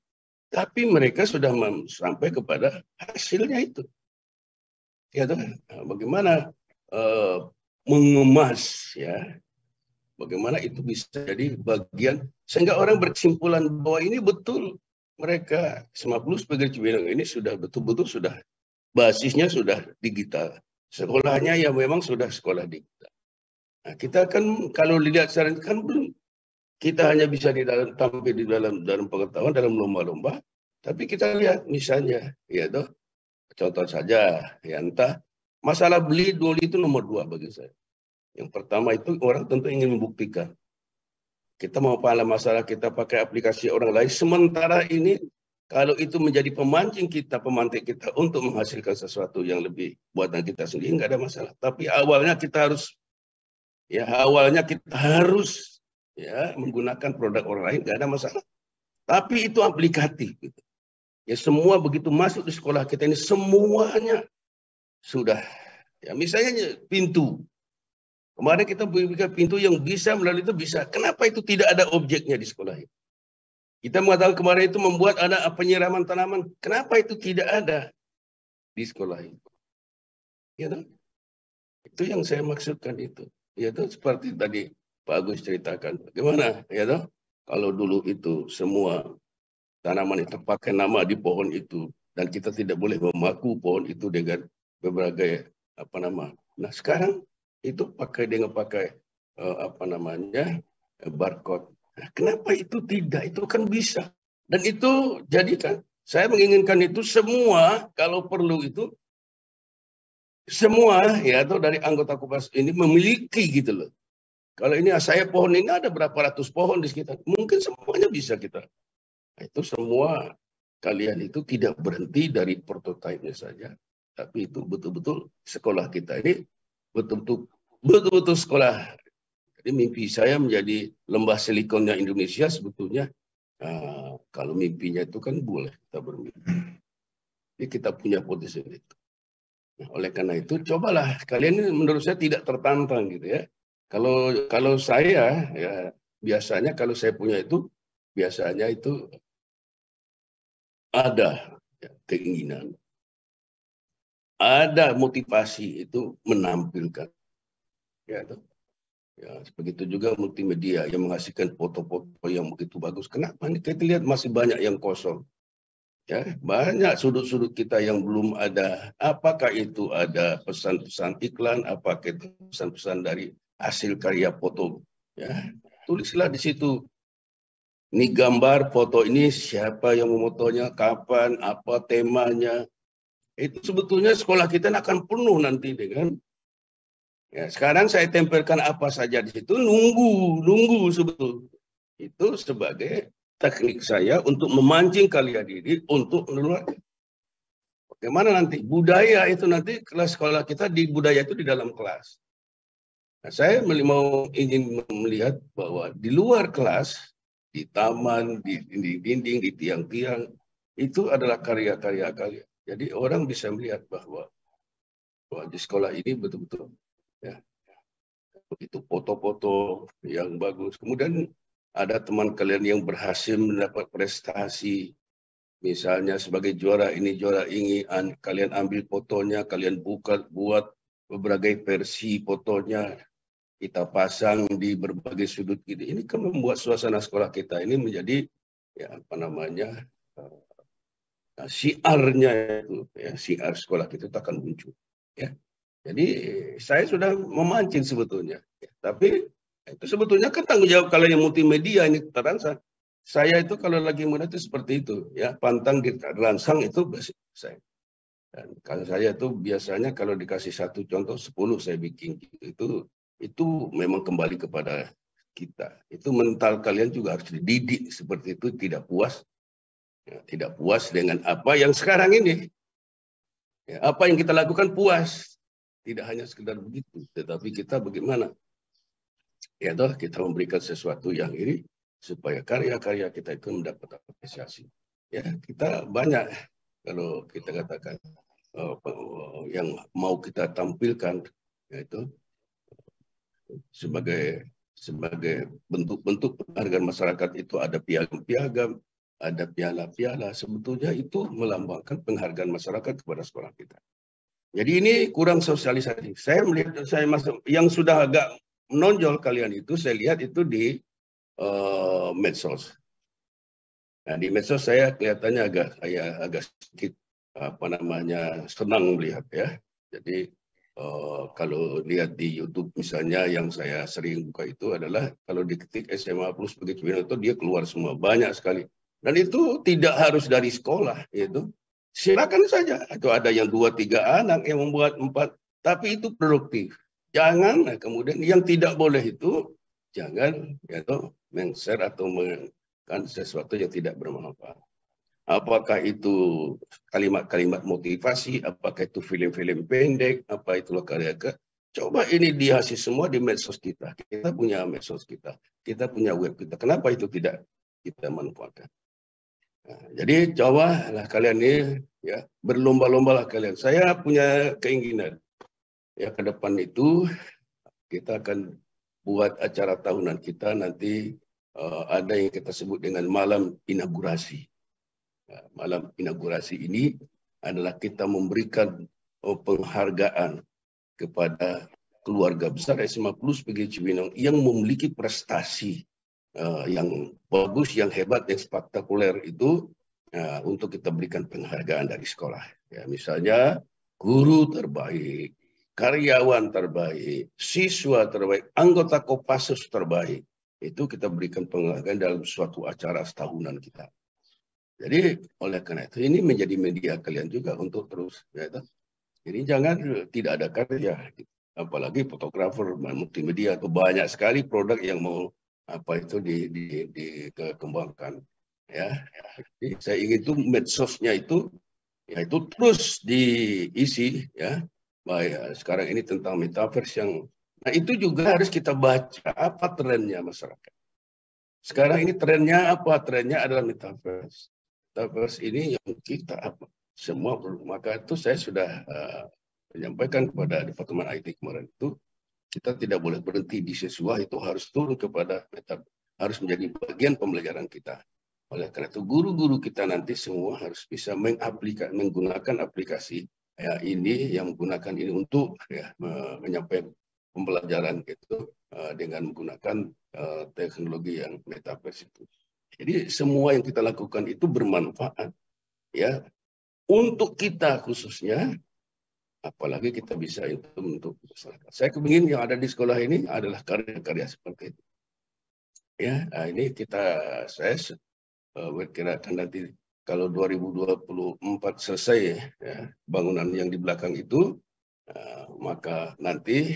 Tapi mereka sudah sampai kepada hasilnya itu. Ya, bagaimana mengemas ya, bagaimana itu bisa jadi bagian sehingga orang berkesimpulan bahwa ini betul mereka SMA Plus PGRI Cibinong ini sudah betul-betul sudah basisnya sudah digital, sekolahnya ya memang sudah sekolah digital. Nah, kita kan kalau dilihat sekarang kan belum, kita hanya bisa tampil di dalam pengetahuan dalam lomba-lomba, tapi kita lihat misalnya ya toh contoh saja ya, entah masalah beli itu nomor 2 bagi saya. Yang pertama itu orang tentu ingin membuktikan. Kita mau paham masalah kita pakai aplikasi orang lain. Sementara ini kalau itu menjadi pemancing kita, pemantik kita untuk menghasilkan sesuatu yang lebih buatan kita sendiri, nggak ada masalah. Tapi awalnya kita harus ya menggunakan produk orang lain, nggak ada masalah. Tapi itu aplikatif. Gitu. Ya semua begitu masuk di sekolah kita ini semuanya sudah. Ya misalnya pintu. Kemarin kita buka pintu yang bisa melalui itu bisa. Kenapa itu tidak ada objeknya di sekolah ini? Kita mengatakan kemarin itu membuat ada penyiraman tanaman. Kenapa itu tidak ada di sekolah ini? Ya, itu yang saya maksudkan itu. Ya, seperti tadi Pak Agus ceritakan. Bagaimana? Ya, kalau dulu itu semua tanaman itu pakai nama di pohon itu. Dan kita tidak boleh memaku pohon itu dengan berbagai nama. Nah sekarang itu pakai barcode. Nah, kenapa itu tidak? Itu kan bisa. Dan itu jadikan saya menginginkan itu semua kalau perlu itu semua ya atau dari anggota Kopas ini memiliki gitu loh. Kalau ini saya pohon ini ada berapa ratus pohon di sekitar. Mungkin semuanya bisa kita. Nah, itu semua kalian itu tidak berhenti dari prototipenya saja. Tapi itu betul-betul sekolah kita ini betul-betul sekolah. Jadi mimpi saya menjadi lembah silikonnya Indonesia sebetulnya kalau mimpinya itu kan boleh kita bermimpi. Jadi kita punya potensi itu. Nah, oleh karena itu cobalah kalian ini menurut saya tidak tertantang gitu ya. Kalau saya ya biasanya kalau saya punya itu biasanya itu ada ya, keinginan. Ada motivasi itu menampilkan. Ya, begitu juga multimedia yang menghasilkan foto-foto yang begitu bagus. Kenapa? Kita lihat masih banyak yang kosong. Ya, banyak sudut-sudut kita yang belum ada. Apakah itu ada pesan-pesan iklan? Apakah itu pesan-pesan dari hasil karya foto? Ya, tulislah di situ. Ini gambar foto ini siapa yang memotonya, kapan, apa temanya. Itu sebetulnya sekolah kita akan penuh nanti dengan Ya, sekarang saya tempelkan apa saja di situ, nunggu sebetulnya. Itu sebagai teknik saya untuk memancing kalian ini untuk menularkan. Bagaimana nanti budaya itu nanti kelas sekolah kita di budaya itu di dalam kelas. Nah, saya ingin melihat bahwa di luar kelas, di taman, di dinding, di tiang-tiang, itu adalah karya-karya kalian. Jadi orang bisa melihat bahwa di sekolah ini betul-betul ya, begitu foto-foto yang bagus. Kemudian ada teman kalian yang berhasil mendapat prestasi, misalnya sebagai juara ini, juara ini, kalian ambil fotonya, kalian buat berbagai versi fotonya, kita pasang di berbagai sudut gitu. Ini kan membuat suasana sekolah kita ini menjadi ya apa namanya siarnya itu, ya siar sekolah kita akan muncul. Ya. Jadi saya sudah memancing sebetulnya, ya, tapi itu sebetulnya kan tanggung jawab kalian yang multimedia ini terangsang. Saya itu kalau lagi muda itu seperti itu, ya pantang dirangsang itu saya. Dan kalau saya itu biasanya kalau dikasih satu contoh 10 saya bikin itu memang kembali kepada kita. Itu mental kalian juga harus dididik seperti itu, tidak puas, ya, tidak puas dengan apa yang sekarang ini. Ya, apa yang kita lakukan puas. Tidak hanya sekedar begitu, tetapi kita bagaimana? Ya toh, kita memberikan sesuatu yang ini supaya karya-karya kita itu mendapat apresiasi. Ya, kita banyak kalau kita katakan yang mau kita tampilkan, yaitu sebagai bentuk-bentuk penghargaan masyarakat itu ada piagam-piagam, ada piala-piala. Sebetulnya itu melambangkan penghargaan masyarakat kepada sekolah kita. Jadi ini kurang sosialisasi. Saya melihat saya masuk yang sudah agak menonjol kalian itu, saya lihat itu di medsos. Nah, di medsos saya kelihatannya agak sedikit senang melihat ya. Jadi kalau lihat di YouTube misalnya yang saya sering buka itu adalah kalau diketik SMA Plus begitu itu dia keluar semua banyak sekali. Dan itu tidak harus dari sekolah itu. Silakan saja. Atau ada yang 2-3 anak yang membuat 4, tapi itu produktif. Jangan kemudian yang tidak boleh itu jangan men-share atau kan sesuatu yang tidak bermanfaat. Apakah itu kalimat-kalimat motivasi, apakah itu film-film pendek, apa itu karya. Coba ini dihasil semua di medsos kita. Kita punya medsos kita punya web kita. Kenapa itu tidak kita manfaatkan? Nah, jadi cobalah kalian ini ya berlomba-lombalah kalian. Saya punya keinginan ya ke depan itu kita akan buat acara tahunan kita nanti ada yang kita sebut dengan malam inaugurasi. Nah, malam inaugurasi ini adalah kita memberikan penghargaan kepada keluarga besar SMA Plus PGRI Cibinong yang memiliki prestasi yang bagus, yang hebat, yang spektakuler itu untuk kita berikan penghargaan dari sekolah. Ya, misalnya guru terbaik, karyawan terbaik, siswa terbaik, anggota Kopassus terbaik. Itu kita berikan penghargaan dalam suatu acara setahunan kita. Jadi oleh karena itu ini menjadi media kalian juga untuk terus. Ya, jadi jangan tidak ada karya. Apalagi fotografer, multimedia, atau banyak sekali produk yang mau dikembangkan ya. Jadi saya ingin itu medsosnya itu ya itu terus diisi ya. Baik, sekarang ini tentang metaverse yang itu juga harus kita baca apa trennya masyarakat. Sekarang ini trennya apa? Trennya adalah metaverse. Metaverse ini yang kita apa? Semua maka itu saya sudah menyampaikan kepada Departemen IT kemarin itu kita tidak boleh berhenti di siswa, itu harus turun kepada harus menjadi bagian pembelajaran kita. Oleh karena itu guru-guru kita nanti semua harus bisa menggunakan aplikasi ya, ini yang menggunakan ini untuk ya, menyampaikan pembelajaran itu dengan menggunakan teknologi yang metaverse itu. Jadi semua yang kita lakukan itu bermanfaat ya untuk kita khususnya. Apalagi kita bisa itu untuk masyarakat. Saya kepingin yang ada di sekolah ini adalah karya-karya seperti itu. Ya, nah ini saya berkirakan nanti kalau 2024 selesai ya, bangunan yang di belakang itu, maka nanti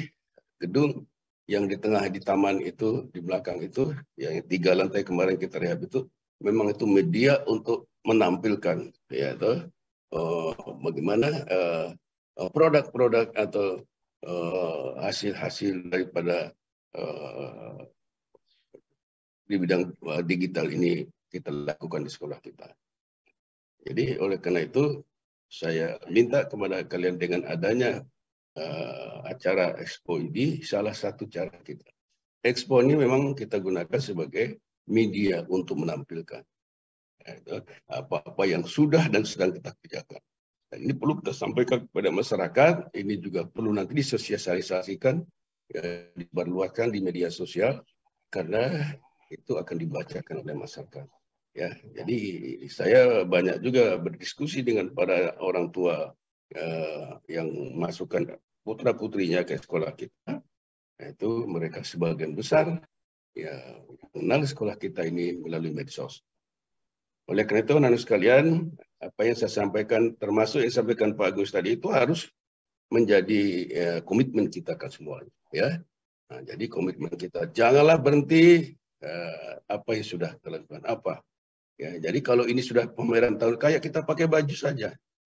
gedung yang di tengah di taman itu, di belakang itu, yang 3 lantai kemarin kita rehab itu, memang itu media untuk menampilkan, ya toh, bagaimana produk-produk atau hasil-hasil daripada di bidang digital ini kita lakukan di sekolah kita. Jadi oleh karena itu saya minta kepada kalian dengan adanya acara Expo ini salah satu cara kita. Expo ini memang kita gunakan sebagai media untuk menampilkan apa-apa yang sudah dan sedang kita kerjakan. Dan ini perlu kita sampaikan kepada masyarakat, ini juga perlu nanti disosialisasikan, dibarluaskan di media sosial, karena itu akan dibacakan oleh masyarakat. Ya, jadi saya banyak juga berdiskusi dengan para orang tua yang masukkan putra-putrinya ke sekolah kita. Itu mereka sebagian besar ya mengenal sekolah kita ini melalui medsos. Oleh karena itu, anak-anak sekalian, apa yang saya sampaikan, termasuk yang disampaikan Pak Agus tadi, itu harus menjadi komitmen kita kan semuanya. Ya, nah, jadi komitmen kita janganlah berhenti apa yang sudah kita lakukan apa. Ya, jadi kalau ini sudah pameran tahun kaya, kita pakai baju saja.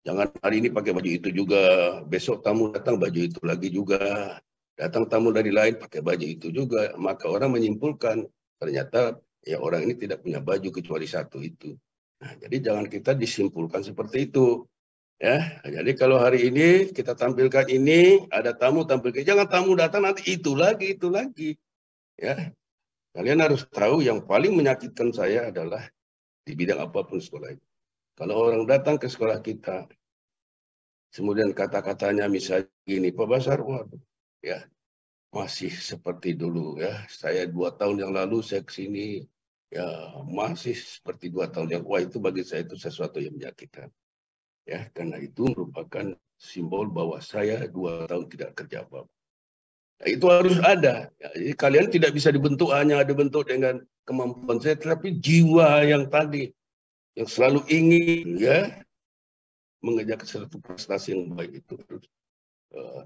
Jangan hari ini pakai baju itu juga, besok tamu datang baju itu lagi juga, datang tamu dari lain pakai baju itu juga. Maka orang menyimpulkan ternyata ya orang ini tidak punya baju kecuali satu itu. Nah, jadi jangan kita disimpulkan seperti itu. Ya, jadi kalau hari ini kita tampilkan ini, ada tamu tampilkan, jangan tamu datang nanti itu lagi. Ya, kalian harus tahu yang paling menyakitkan saya adalah di bidang apapun sekolah itu. Kalau orang datang ke sekolah kita, kemudian kata-katanya misalnya gini, Pak Basar, waduh, ya masih seperti dulu ya. Saya 2 tahun yang lalu saya kesini, ya masih seperti 2 tahun yang, wah itu bagi saya itu sesuatu yang menyakitkan. Ya, karena itu merupakan simbol bahwa saya 2 tahun tidak kerja apa-apa. Nah, itu harus ada. Ya, jadi kalian tidak bisa dibentuk hanya ada bentuk dengan kemampuan saya, tetapi jiwa yang tadi, yang selalu ingin ya mengejar suatu prestasi yang baik itu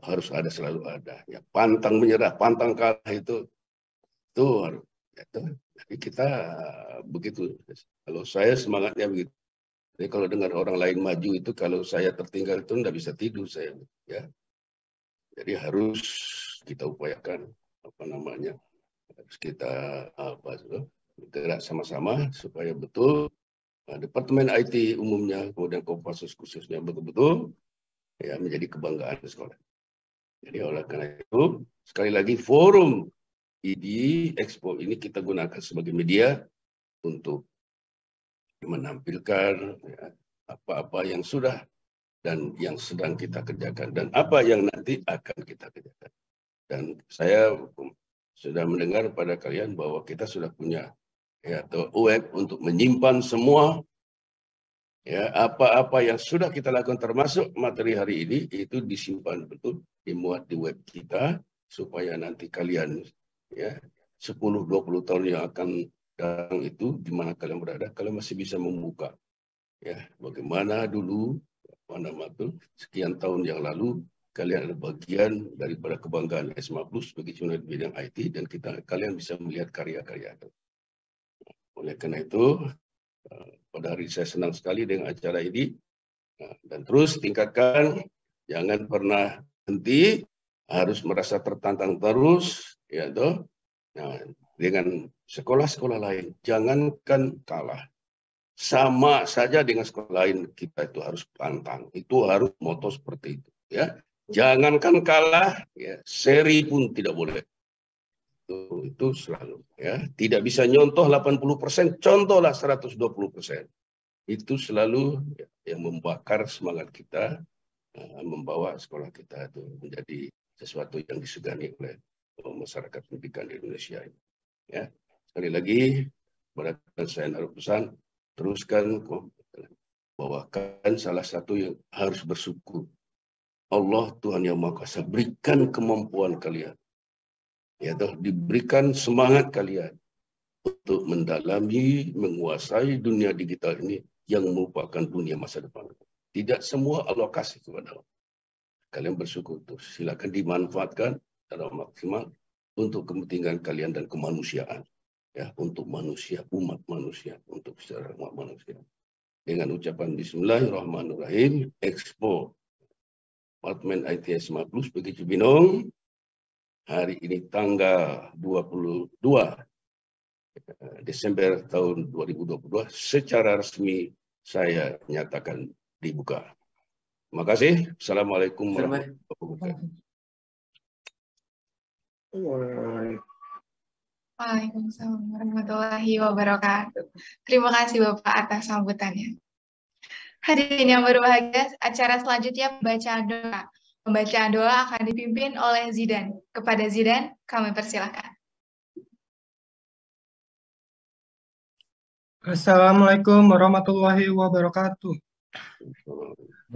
harus ada, selalu ada. Ya, pantang menyerah, pantang kalah itu harus. Itu. Jadi kita begitu. Kalau saya semangatnya begitu. Jadi kalau dengar orang lain maju itu, kalau saya tertinggal itu tidak bisa tidur saya. Ya. Jadi harus kita upayakan harus kita bergerak sama-sama supaya betul Departemen IT umumnya kemudian Kopassus khususnya betul-betul ya menjadi kebanggaan sekolah. Jadi oleh karena itu sekali lagi forum ID Expo ini kita gunakan sebagai media untuk menampilkan apa-apa yang sudah dan yang sedang kita kerjakan dan apa yang nanti akan kita kerjakan. Dan saya sudah mendengar pada kalian bahwa kita sudah punya atau web untuk menyimpan semua ya apa-apa yang sudah kita lakukan termasuk materi hari ini itu disimpan betul, dimuat di web kita supaya nanti kalian ya 10-20 tahun yang akan datang itu di mana kalian berada, kalian masih bisa membuka ya bagaimana dulu sekian tahun yang lalu kalian ada bagian daripada kebanggaan SMA Plus bagi di bidang IT dan kalian bisa melihat karya-karya itu. Oleh karena itu pada hari saya senang sekali dengan acara ini dan terus tingkatkan, jangan pernah henti, harus merasa tertantang terus ya toh. Nah, dengan sekolah-sekolah lain jangankan kalah. Sama saja dengan sekolah lain, kita itu harus pantang. Itu harus moto seperti itu. Ya, jangankan kalah, ya, seri pun tidak boleh. Itu selalu. Ya, tidak bisa nyontoh 80%, contohlah 120%. Itu selalu yang membakar semangat kita, membawa sekolah kita itu menjadi sesuatu yang disegani oleh masyarakat pendidikan di Indonesia. Ya, sekali lagi, pada saya naruh pesan. Teruskan bawakan salah satu yang harus bersyukur. Allah Tuhan yang Maha Kuasa berikan kemampuan kalian. Ya toh, diberikan semangat kalian untuk mendalami, menguasai dunia digital ini yang merupakan dunia masa depan. Tidak semua Allah kasih kepada Allah. Kalian bersyukur terus. Silakan dimanfaatkan secara maksimal untuk kepentingan kalian dan kemanusiaan, ya, untuk manusia, umat manusia, untuk secara umat manusia. Dengan ucapan Bismillahirrahmanirrahim, Expo Departemen IT SMA Plus PG Cibinong hari ini tanggal 22 Desember tahun 2022 secara resmi saya nyatakan dibuka. Terima kasih. Assalamualaikum warahmatullahi wabarakatuh. Waalaikumsalam warahmatullahi wabarakatuh. Terima kasih Bapak atas sambutannya. Hadirin yang berbahagia, acara selanjutnya pembacaan doa. Pembacaan doa akan dipimpin oleh Zidan. Kepada Zidan, kami persilakan. Assalamualaikum warahmatullahi wabarakatuh.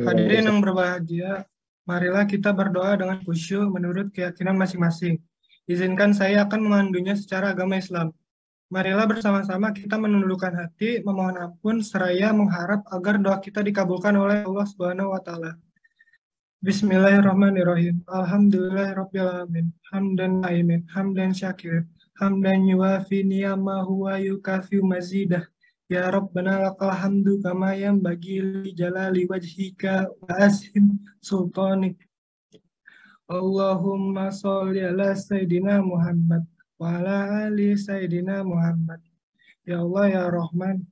Hadirin yang berbahagia, marilah kita berdoa dengan khusyuk menurut keyakinan masing-masing. Izinkan saya akan memandunya secara agama Islam. Marilah bersama-sama kita menundukkan hati, memohon ampun, seraya mengharap agar doa kita dikabulkan oleh Allah Subhanahu wa Ta'ala. Bismillahirrahmanirrahim. Alhamdulillahirrabbilalamin. Hamdan naimin, hamdan syakirin, hamdan yuwafi niyamahu wa yukafiu mazidah. Ya Rabbana lakal hamdu kama yanbaghi li jalali wajhika wa azim sultanik. Allahumma sholli ala Sayyidina Muhammad wa ala ali Sayyidina Muhammad. Ya Allah ya Rahman,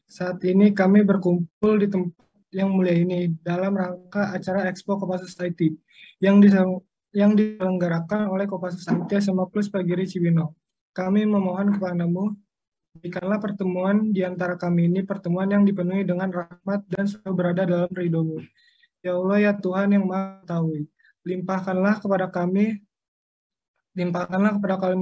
saat ini kami berkumpul di tempat yang mulia ini dalam rangka acara Expo Kopassus IT yang diselenggarakan oleh Kopassus IT SMA Plus Pagiri Cibinong. Kami memohon kepadamu, jikalau pertemuan di antara kami ini pertemuan yang dipenuhi dengan rahmat dan selalu berada dalam ridho-Mu. Ya Allah ya Tuhan yang Maha Tahu, limpahkanlah kepada kami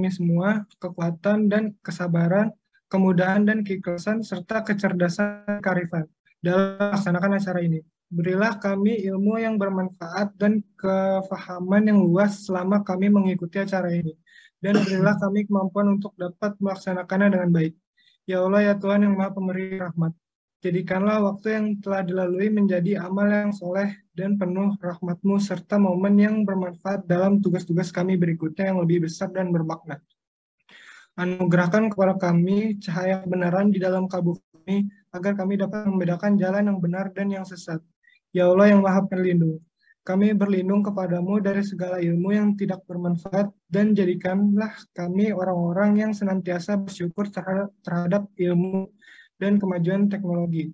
semua kekuatan dan kesabaran, kemudahan dan keikhlasan serta kecerdasan kearifan dalam melaksanakan acara ini. Berilah kami ilmu yang bermanfaat dan kefahaman yang luas selama kami mengikuti acara ini. Dan berilah kami kemampuan untuk dapat melaksanakannya dengan baik. Ya Allah ya Tuhan yang Maha Pemberi rahmat, jadikanlah waktu yang telah dilalui menjadi amal yang soleh dan penuh rahmat-Mu serta momen yang bermanfaat dalam tugas-tugas kami berikutnya yang lebih besar dan bermakna. Anugerahkan kepada kami cahaya kebenaran di dalam kalbu kami agar kami dapat membedakan jalan yang benar dan yang sesat. Ya Allah yang Maha Pelindung, kami berlindung kepadamu dari segala ilmu yang tidak bermanfaat dan jadikanlah kami orang-orang yang senantiasa bersyukur terhadap ilmu dan kemajuan teknologi.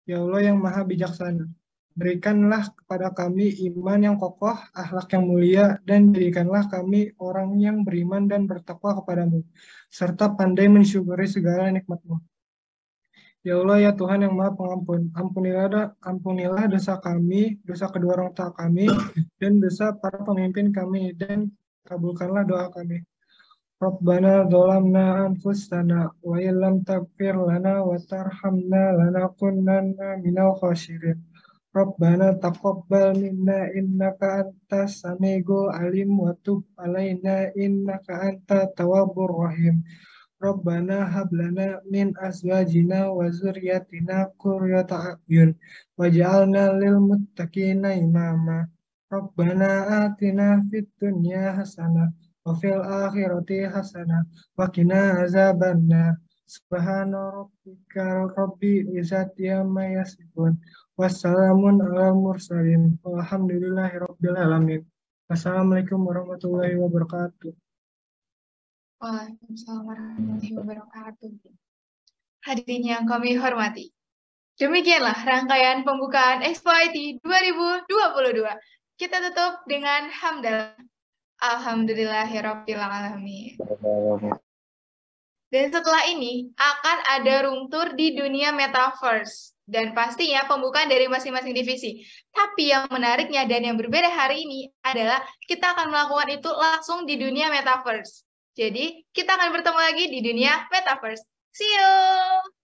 Ya Allah yang Maha Bijaksana, berikanlah kepada kami iman yang kokoh, akhlak yang mulia, dan jadikanlah kami orang yang beriman dan bertakwa kepadamu, serta pandai mensyukuri segala nikmat-Mu. Ya Allah ya Tuhan yang Maha Pengampun, ampunilah dosa kami, dosa kedua orang tua kami, dan dosa para pemimpin kami, dan kabulkanlah doa kami. Rabbana dzalamna anfusana wa illam taghfir lana wa tarhamna lanakunanna minal khasirin. Rabbana taqabbal minna innaka antas samiul alim wa tub alaina innaka antat tawwabur rahim. Rabbana hab lana min azwajina wa dzurriyyatina qurrata a'yun waj'alna lil muttaqina imama. Rabbana atina fid dunya hasanah wa fil akhirati hasanah wa qina azabannar. Subhana rabbika rabbil izzati amma yasifun. Wassalamun alal mursalin. Walhamdulillahi rabbil alamin. Wassalamualaikum warahmatullahi wabarakatuh. Waalaikumsalam warahmatullahi wabarakatuh. Hadirin yang kami hormati, demikianlah rangkaian pembukaan Expo IT 2022. Kita tutup dengan hamdalah. Alhamdulillahirabbil alamin. Dan setelah ini akan ada room tour di dunia metaverse dan pastinya pembukaan dari masing-masing divisi. Tapi yang menariknya dan yang berbeda hari ini adalah kita akan melakukan itu langsung di dunia metaverse. Jadi, kita akan bertemu lagi di dunia metaverse. See you!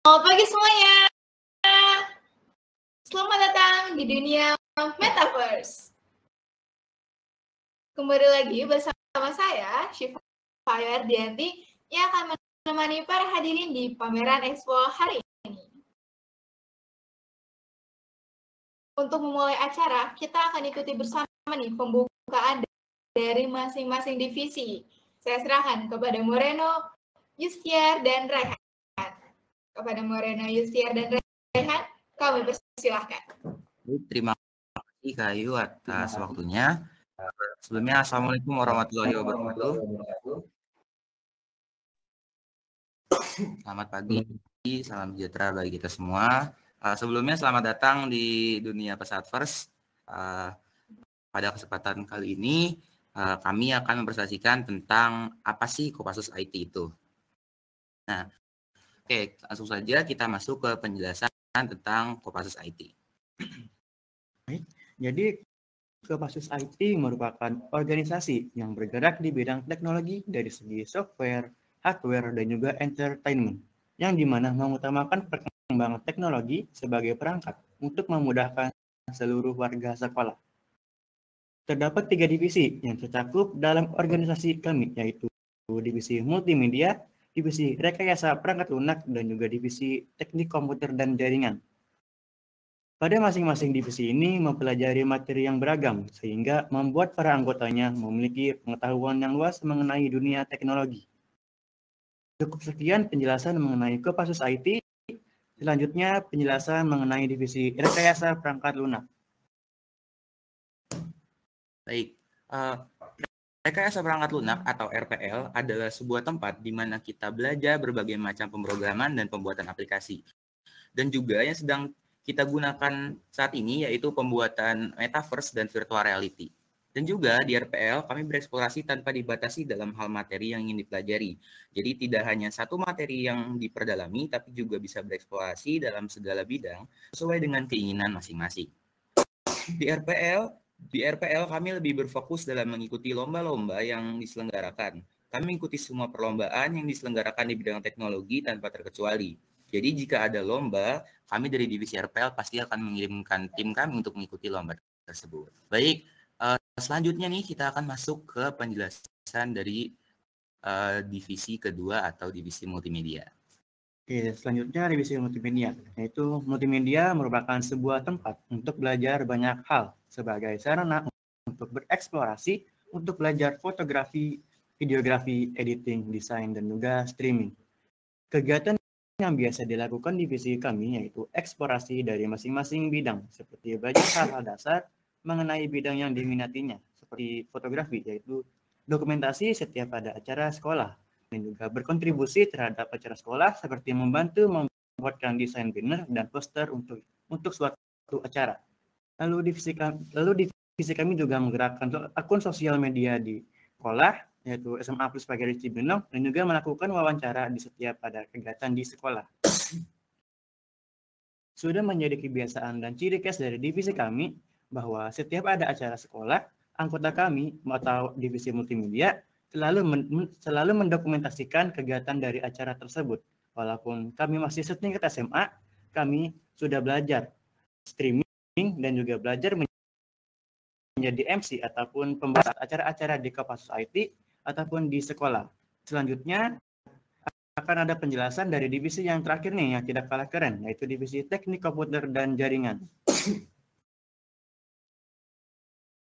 Selamat pagi semuanya. Selamat datang di dunia Metaverse. Kembali lagi bersama saya, Syifa Ardianti, yang akan menemani para hadirin di pameran Expo hari ini. Untuk memulai acara, kita akan ikuti bersama nih pembukaan dari masing-masing divisi. Saya serahkan kepada Moreno, Yustiar, dan Raihan. Kepada Moreno, Yustiar, dan Raihan, kami persilahkan. Terima kasih Kak Ayu atas waktunya. Sebelumnya, Assalamualaikum warahmatullahi wabarakatuh. Selamat pagi, salam sejahtera bagi kita semua. Sebelumnya, selamat datang di dunia Pesatverse. Pada kesempatan kali ini, kami akan mempresentasikan tentang apa sih Kopassus IT itu. Nah, oke, langsung saja kita masuk ke penjelasan tentang Kopassus IT. Baik, jadi Kopassus IT merupakan organisasi yang bergerak di bidang teknologi dari segi software, hardware, dan juga entertainment, yang dimana mengutamakan perkembangan teknologi sebagai perangkat untuk memudahkan seluruh warga sekolah. Terdapat 3 divisi yang tercakup dalam organisasi kami, yaitu divisi multimedia, divisi rekayasa perangkat lunak, dan juga divisi teknik komputer dan jaringan. Pada masing-masing divisi ini mempelajari materi yang beragam, sehingga membuat para anggotanya memiliki pengetahuan yang luas mengenai dunia teknologi. Cukup sekian penjelasan mengenai Kopassus IT. Selanjutnya penjelasan mengenai divisi rekayasa perangkat lunak. Baik, rekayasa perangkat lunak atau RPL adalah sebuah tempat di mana kita belajar berbagai macam pemrograman dan pembuatan aplikasi. Dan juga yang sedang kita gunakan saat ini yaitu pembuatan metaverse dan virtual reality. Dan juga di RPL kami bereksplorasi tanpa dibatasi dalam hal materi yang ingin dipelajari. Jadi tidak hanya satu materi yang diperdalami, tapi juga bisa bereksplorasi dalam segala bidang sesuai dengan keinginan masing-masing. Di RPL kami lebih berfokus dalam mengikuti lomba-lomba yang diselenggarakan. Kami mengikuti semua perlombaan yang diselenggarakan di bidang teknologi tanpa terkecuali. Jadi jika ada lomba, kami dari divisi RPL pasti akan mengirimkan tim kami untuk mengikuti lomba tersebut. Baik, selanjutnya nih kita akan masuk ke penjelasan dari divisi kedua atau divisi multimedia. Oke, selanjutnya divisi multimedia, yaitu multimedia merupakan sebuah tempat untuk belajar banyak hal sebagai sarana untuk bereksplorasi, untuk belajar fotografi, videografi, editing, desain, dan juga streaming. Kegiatan yang biasa dilakukan divisi kami yaitu eksplorasi dari masing-masing bidang, seperti belajar hal-hal dasar mengenai bidang yang diminatinya, seperti fotografi, yaitu dokumentasi setiap ada acara sekolah, dan juga berkontribusi terhadap acara sekolah seperti membantu membuatkan desain banner dan poster untuk suatu acara. Lalu divisi kami juga menggerakkan akun sosial media di sekolah, yaitu SMA Plus PGRI Cibinong, dan juga melakukan wawancara di setiap ada kegiatan di sekolah. Sudah menjadi kebiasaan dan ciri khas dari divisi kami bahwa setiap ada acara sekolah, anggota kami atau divisi multimedia selalu mendokumentasikan kegiatan dari acara tersebut. Walaupun kami masih setingkat SMA, kami sudah belajar streaming dan juga belajar menjadi MC ataupun pembahasan acara-acara di Kopassus IT ataupun di sekolah. Selanjutnya akan ada penjelasan dari divisi yang terakhir nih yang tidak kalah keren, yaitu divisi teknik komputer dan jaringan.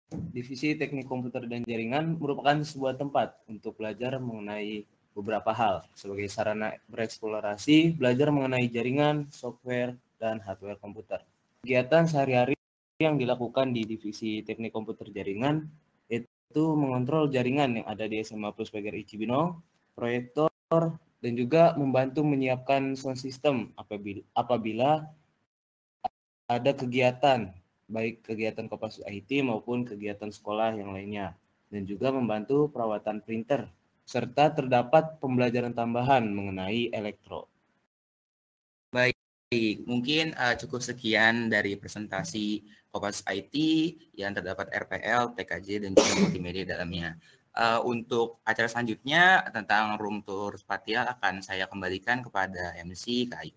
Divisi teknik komputer dan jaringan merupakan sebuah tempat untuk belajar mengenai beberapa hal sebagai sarana bereksplorasi, belajar mengenai jaringan, software, dan hardware komputer. Kegiatan sehari-hari yang dilakukan di divisi teknik komputer jaringan itu mengontrol jaringan yang ada di SMA Plus PGRI Cibinong, proyektor, dan juga membantu menyiapkan sound system apabila ada kegiatan, baik kegiatan Kopassus IT maupun kegiatan sekolah yang lainnya, dan juga membantu perawatan printer, serta terdapat pembelajaran tambahan mengenai elektro. Baik, mungkin cukup sekian dari presentasi Kopassus IT yang terdapat RPL, TKJ, dan juga multimedia dalamnya. Untuk acara selanjutnya tentang room tour spatial akan saya kembalikan kepada MC Kak Ayu.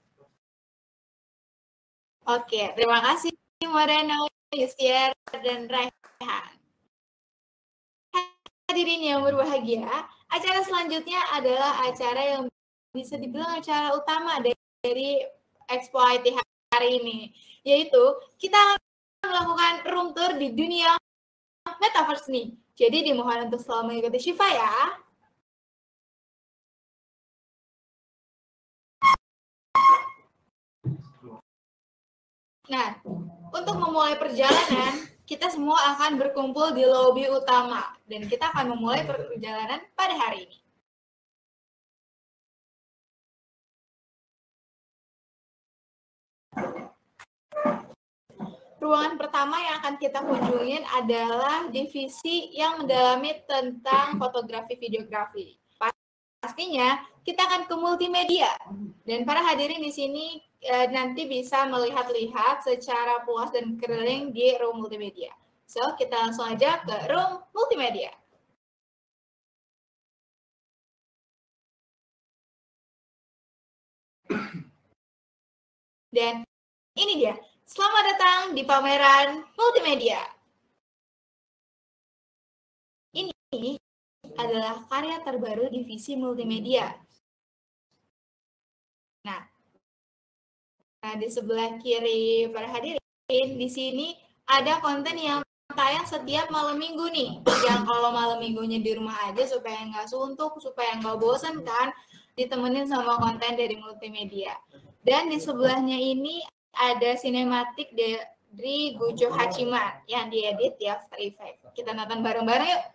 Oke, terima kasih Moreno, Yustiar, dan Raihan. Hadirin yang berbahagia, acara selanjutnya adalah acara yang bisa dibilang acara utama dari Expo IT hari ini, yaitu kita akan melakukan room tour di dunia Metaverse nih. Jadi dimohon untuk selalu mengikuti Syifa ya. Nah, untuk memulai perjalanan, kita semua akan berkumpul di lobi utama dan kita akan memulai perjalanan pada hari ini. Ruangan pertama yang akan kita kunjungin adalah divisi yang mendalami tentang fotografi videografi. Pastinya kita akan ke multimedia dan para hadirin di sini nanti bisa melihat-lihat secara puas dan keliling di room multimedia. So, kita langsung aja ke room multimedia. Dan ini dia. Selamat datang di pameran multimedia. Ini adalah karya terbaru divisi multimedia. Nah, di sebelah kiri para hadirin, di sini ada konten yang tayang setiap malam minggu nih. Yang kalau malam minggunya di rumah aja supaya nggak suntuk, supaya nggak bosan kan, ditemenin sama konten dari multimedia. Dan di sebelahnya ini ada sinematik dari Gujo Hachiman yang diedit di After Effects. Kita nonton bareng-bareng yuk.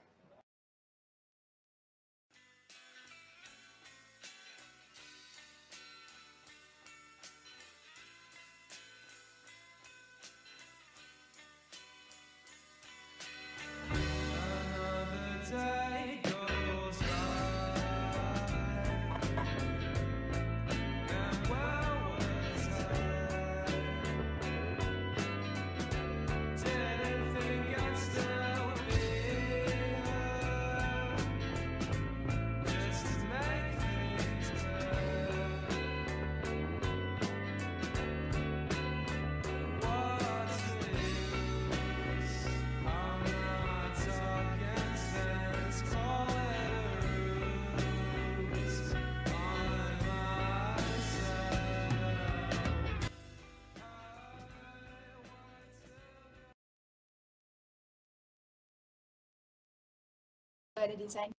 Ada desain.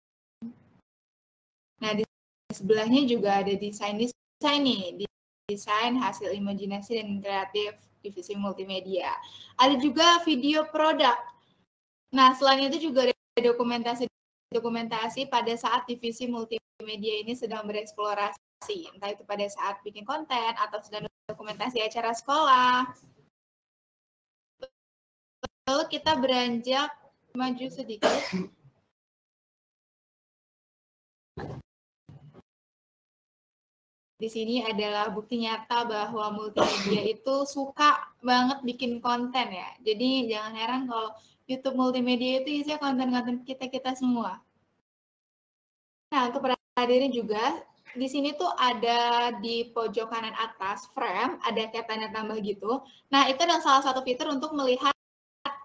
Nah, di sebelahnya juga ada desain nih, desain hasil imajinasi dan kreatif divisi multimedia. Ada juga video produk. Nah, selain itu juga ada dokumentasi pada saat divisi multimedia ini sedang bereksplorasi, entah itu pada saat bikin konten atau sedang dokumentasi acara sekolah. Lalu kita beranjak maju sedikit. Di sini adalah bukti nyata bahwa multimedia itu suka banget bikin konten ya. Jadi jangan heran kalau YouTube multimedia itu isinya konten-konten kita-kita semua. Nah, untuk para hadirin juga, di sini tuh ada di pojok kanan atas frame, ada kayak tanda tambah gitu. Nah, itu adalah salah satu fitur untuk melihat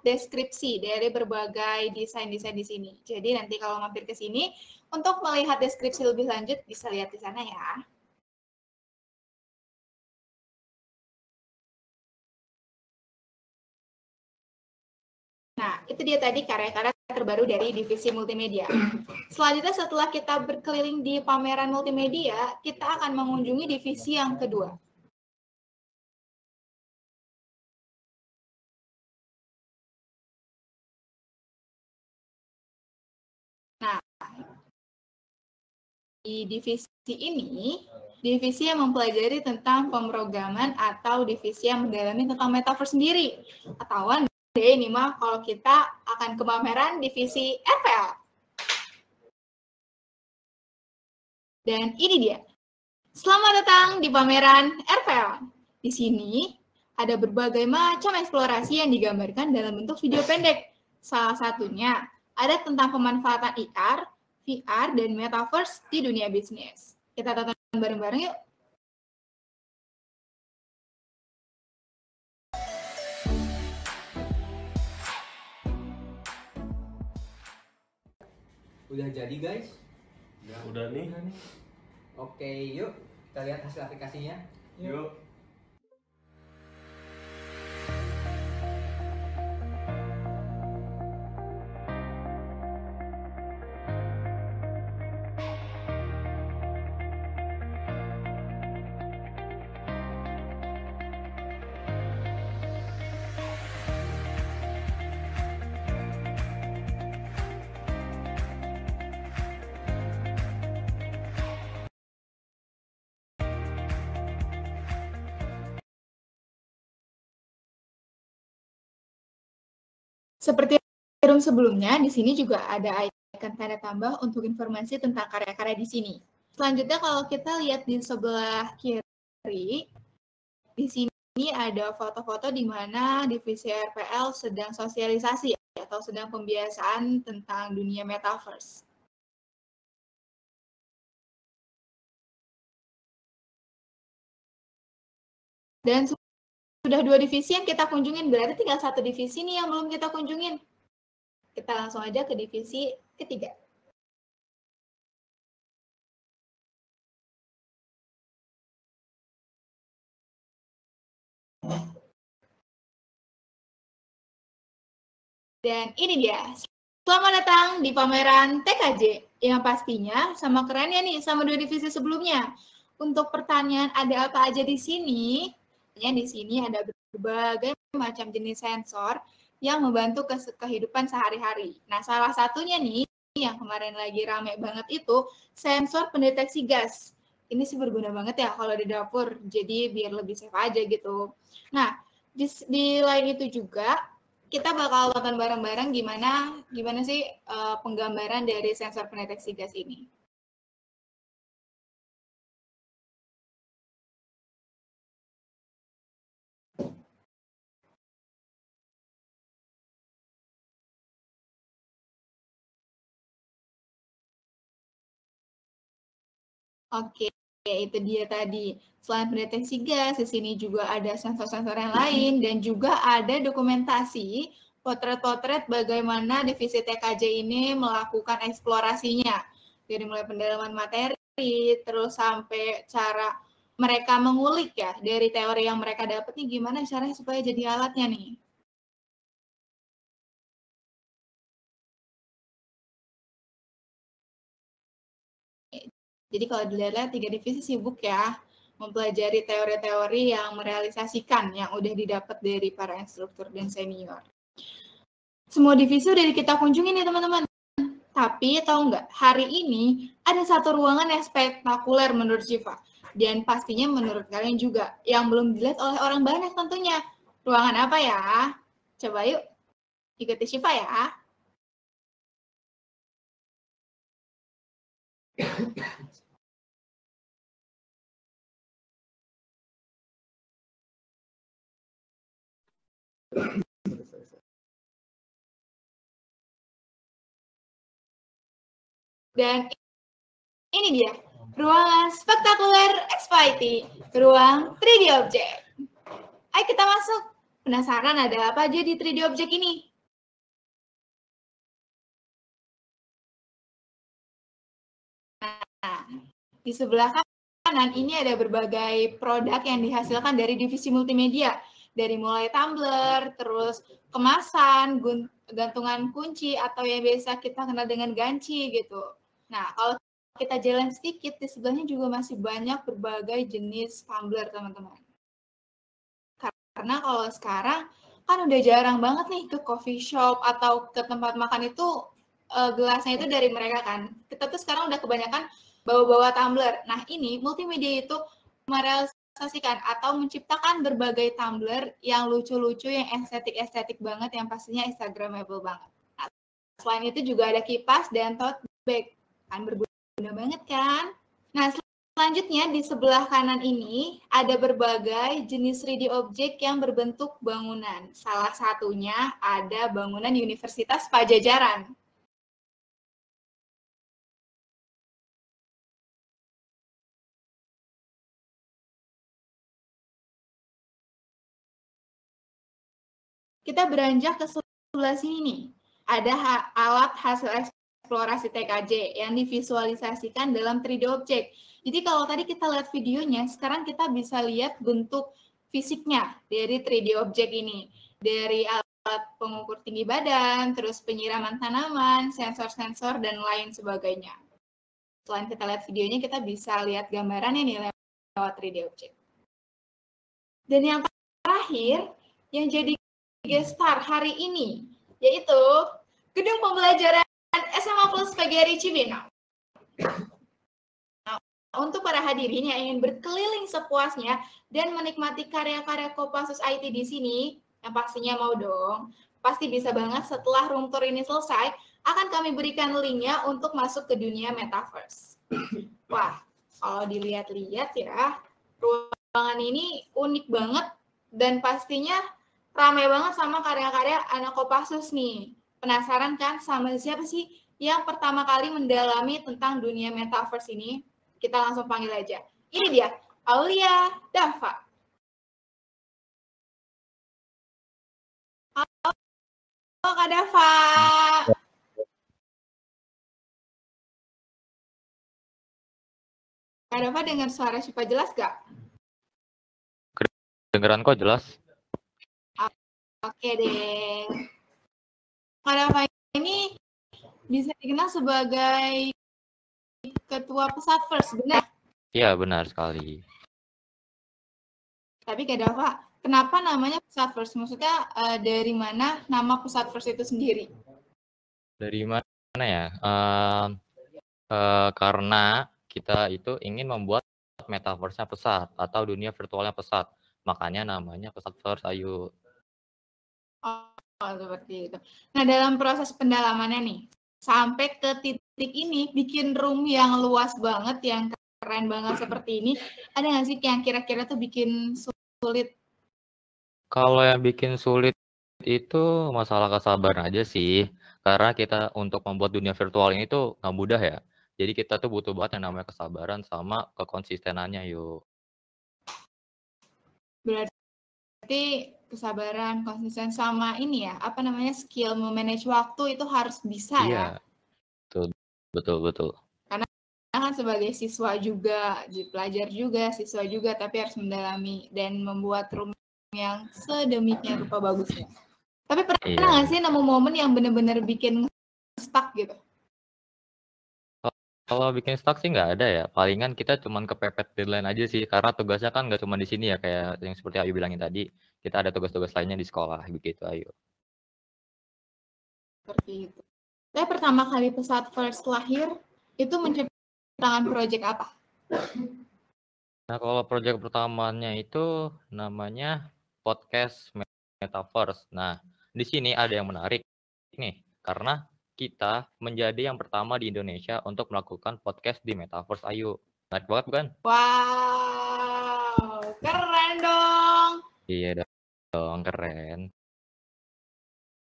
deskripsi dari berbagai desain-desain di sini. Jadi nanti kalau mampir ke sini, untuk melihat deskripsi lebih lanjut, bisa lihat di sana ya. Nah, itu dia tadi karya-karya terbaru dari divisi multimedia. Selanjutnya setelah kita berkeliling di pameran multimedia, kita akan mengunjungi divisi yang kedua. Nah, di divisi ini, divisi yang mempelajari tentang pemrograman atau divisi yang mendalami tentang metaverse sendiri. Atau ini mah kalau kita akan ke pameran divisi RPL. Dan ini dia. Selamat datang di pameran RPL. Di sini ada berbagai macam eksplorasi yang digambarkan dalam bentuk video pendek. Salah satunya ada tentang pemanfaatan IR, VR, dan Metaverse di dunia bisnis. Kita tonton bareng-bareng yuk. Udah jadi guys? Udah nih. Oke, yuk kita lihat hasil aplikasinya. Yuk. Seperti room sebelumnya, di sini juga ada icon tanda tambah untuk informasi tentang karya-karya di sini. Selanjutnya kalau kita lihat di sebelah kiri, di sini ada foto-foto di mana divisi RPL sedang sosialisasi atau sedang pembiasaan tentang dunia metaverse. Dan sudah 2 divisi yang kita kunjungin, berarti tinggal 1 divisi nih yang belum kita kunjungin. Kita langsung aja ke divisi ketiga. Dan ini dia. Selamat datang di pameran TKJ. Yang pastinya sama kerennya nih sama 2 divisi sebelumnya. Untuk pertanyaan ada apa aja di sini? Di sini ada berbagai macam jenis sensor yang membantu kehidupan sehari-hari. Nah, salah satunya nih yang kemarin lagi rame banget itu sensor pendeteksi gas. Ini sih berguna banget ya kalau di dapur, jadi biar lebih safe aja gitu. Nah, di lain itu juga kita bakal tonton bareng-bareng gimana sih penggambaran dari sensor pendeteksi gas ini. Oke, itu dia tadi. Selain pendeteksi gas, di sini juga ada sensor-sensor yang lain dan juga ada dokumentasi potret-potret bagaimana divisi TKJ ini melakukan eksplorasinya. Dari mulai pendalaman materi, terus sampai cara mereka mengulik ya, dari teori yang mereka dapat nih gimana caranya supaya jadi alatnya nih. Jadi kalau dilihat-lihat 3 divisi sibuk ya, mempelajari teori-teori yang merealisasikan yang udah didapat dari para instruktur dan senior. Semua divisi udah kita kunjungi nih teman-teman. Tapi tahu nggak, hari ini ada satu ruangan yang spektakuler menurut Syifa. Dan pastinya menurut kalian juga, yang belum dilihat oleh orang banyak tentunya. Ruangan apa ya? Coba yuk, ikuti Syifa ya. Dan ini dia, ruangan spektakuler X-Fighty, ruang 3D Object. Ayo kita masuk. Penasaran ada apa aja di 3D Object ini? Nah, di sebelah kanan ini ada berbagai produk yang dihasilkan dari divisi multimedia. Dari mulai tumbler, terus kemasan, gantungan kunci, atau yang biasa kita kenal dengan ganci gitu. Nah, kalau kita jalan sedikit, di sebelahnya juga masih banyak berbagai jenis tumbler, teman-teman. Karena kalau sekarang, kan udah jarang banget nih ke coffee shop atau ke tempat makan itu, gelasnya itu dari mereka kan. Kita tuh sekarang udah kebanyakan bawa-bawa tumbler. Nah, ini multimedia itu merealisasikan atau menciptakan berbagai tumbler yang lucu-lucu, yang estetik-estetik banget, yang pastinya Instagramable banget. Nah, selain itu juga ada kipas dan tote bag. Kan berguna banget kan? Nah, selanjutnya di sebelah kanan ini ada berbagai jenis 3D objek yang berbentuk bangunan. Salah satunya ada bangunan Universitas Pajajaran. Kita beranjak ke sebelah sini nih. Ada alat hasil eksplorasi TKJ yang divisualisasikan dalam 3D objek. Jadi kalau tadi kita lihat videonya, sekarang kita bisa lihat bentuk fisiknya dari 3D objek ini. Dari alat pengukur tinggi badan, terus penyiraman tanaman, sensor-sensor, dan lain sebagainya. Selain kita lihat videonya, kita bisa lihat gambarannya nih lewat 3D objek. Dan yang terakhir, yang jadi guest star hari ini, yaitu Gedung Pembelajaran SMA Plus PGRI Cibinong. Nah, untuk para hadirin yang ingin berkeliling sepuasnya dan menikmati karya-karya Kopassus IT di sini, yang pastinya mau dong, pasti bisa banget setelah room tour ini selesai, akan kami berikan linknya untuk masuk ke dunia metaverse. Wah, kalau dilihat-lihat ya, ruangan ini unik banget dan pastinya ramai banget sama karya-karya anak Kopassus nih. Penasaran kan sama siapa sih yang pertama kali mendalami tentang dunia metaverse ini? Kita langsung panggil aja. Ini dia, Aulia Dava. Halo Kak Dava. Kak Dava dengar suara Syifa jelas gak? Kedengeran kok jelas. Oke deh. Kak Dava ini bisa dikenal sebagai ketua Pesatverse, benar? Iya, benar sekali. Tapi Kak Dava, kenapa namanya Pesatverse? Maksudnya dari mana nama Pesatverse itu sendiri? Dari mana ya? Karena kita itu ingin membuat metaverse-nya pesat atau dunia virtualnya pesat. Makanya namanya Pesatverse, ayo. Oh, seperti itu. Nah, dalam proses pendalamannya nih, sampai ke titik ini, bikin room yang luas banget, yang keren banget seperti ini, ada nggak sih yang kira-kira tuh bikin sulit? Kalau yang bikin sulit itu masalah kesabaran aja sih. Karena kita untuk membuat dunia virtual ini tuh nggak mudah ya. Jadi kita tuh butuh banget yang namanya kesabaran sama kekonsistenannya, yuk. Berarti kesabaran, konsisten sama ini ya, apa namanya, skill memanage waktu itu harus bisa ya. Iya, betul. Karena kan sebagai siswa juga, pelajar juga, siswa juga, tapi harus mendalami dan membuat room yang sedemikian rupa bagusnya. Tapi pernah nggak sih nemu momen yang benar-benar bikin stuck gitu? Kalau bikin stuck sih nggak ada ya. Palingan kita cuman kepepet deadline aja sih. Karena tugasnya kan nggak cuma di sini ya. Kayak yang seperti Ayu bilangin tadi. Kita ada tugas-tugas lainnya di sekolah. Begitu, Ayu. Seperti itu. Saya pertama kali Pesatverse lahir, itu menciptakan proyek apa? Nah, kalau proyek pertamanya itu namanya podcast Metaverse. Nah, di sini ada yang menarik nih. Karena kita menjadi yang pertama di Indonesia untuk melakukan podcast di Metaverse, Ayu. Menarik banget bukan? Wow, keren dong. Iya dong, keren.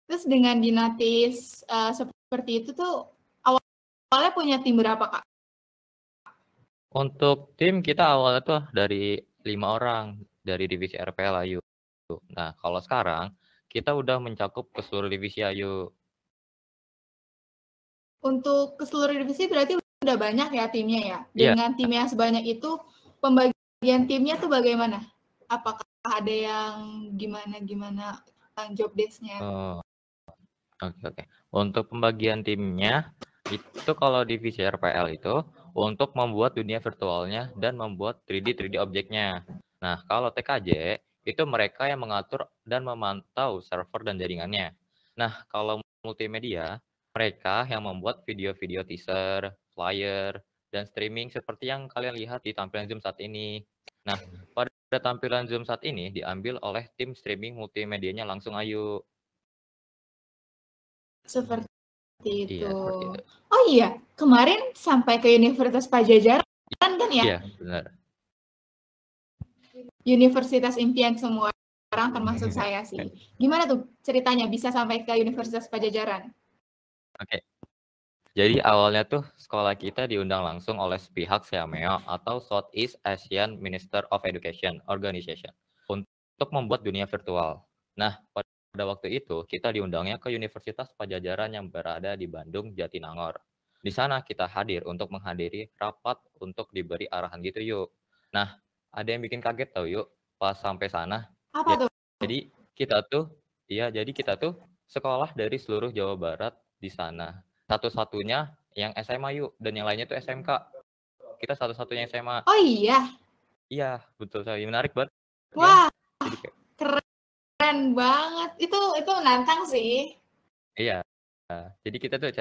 Terus dengan dinatis seperti itu tuh awalnya punya tim berapa, Kak? Untuk tim kita awalnya tuh dari 5 orang dari divisi RPL, Ayu. Nah, kalau sekarang kita udah mencakup ke seluruh divisi, Ayu. Untuk ke seluruh divisi berarti udah banyak ya timnya ya? Dengan tim yang sebanyak itu, pembagian timnya tuh bagaimana? Apakah ada yang gimana job desk-nya? Oke. Untuk pembagian timnya, itu kalau divisi RPL itu untuk membuat dunia virtualnya dan membuat 3D objeknya. Nah, kalau TKJ, itu mereka yang mengatur dan memantau server dan jaringannya. Nah, kalau multimedia, mereka yang membuat video-video teaser, flyer, dan streaming seperti yang kalian lihat di tampilan Zoom saat ini. Nah, pada tampilan Zoom saat ini diambil oleh tim streaming multimedianya langsung, Ayu. Seperti itu. Iya, seperti itu. Oh iya, kemarin sampai ke Universitas Padjadjaran kan ya? Iya, benar. Universitas impian semua orang termasuk saya sih. Gimana tuh ceritanya bisa sampai ke Universitas Padjadjaran? Oke. Jadi awalnya tuh sekolah kita diundang langsung oleh pihak SEAMEO atau Southeast Asian Minister of Education Organization untuk membuat dunia virtual. Nah, pada waktu itu kita diundangnya ke Universitas Padjadjaran yang berada di Bandung, Jatinangor. Di sana kita hadir untuk menghadiri rapat untuk diberi arahan gitu yuk. Nah, ada yang bikin kaget tau yuk pas sampai sana. Apa tuh? Jadi kita tuh sekolah dari seluruh Jawa Barat di sana. Satu-satunya yang SMA yuk, dan yang lainnya tuh SMK. Kita satu-satunya SMA. Oh iya. Iya, betul sekali. Menarik banget. Wah, keren banget. Itu nantang sih. Iya. Jadi kita tuh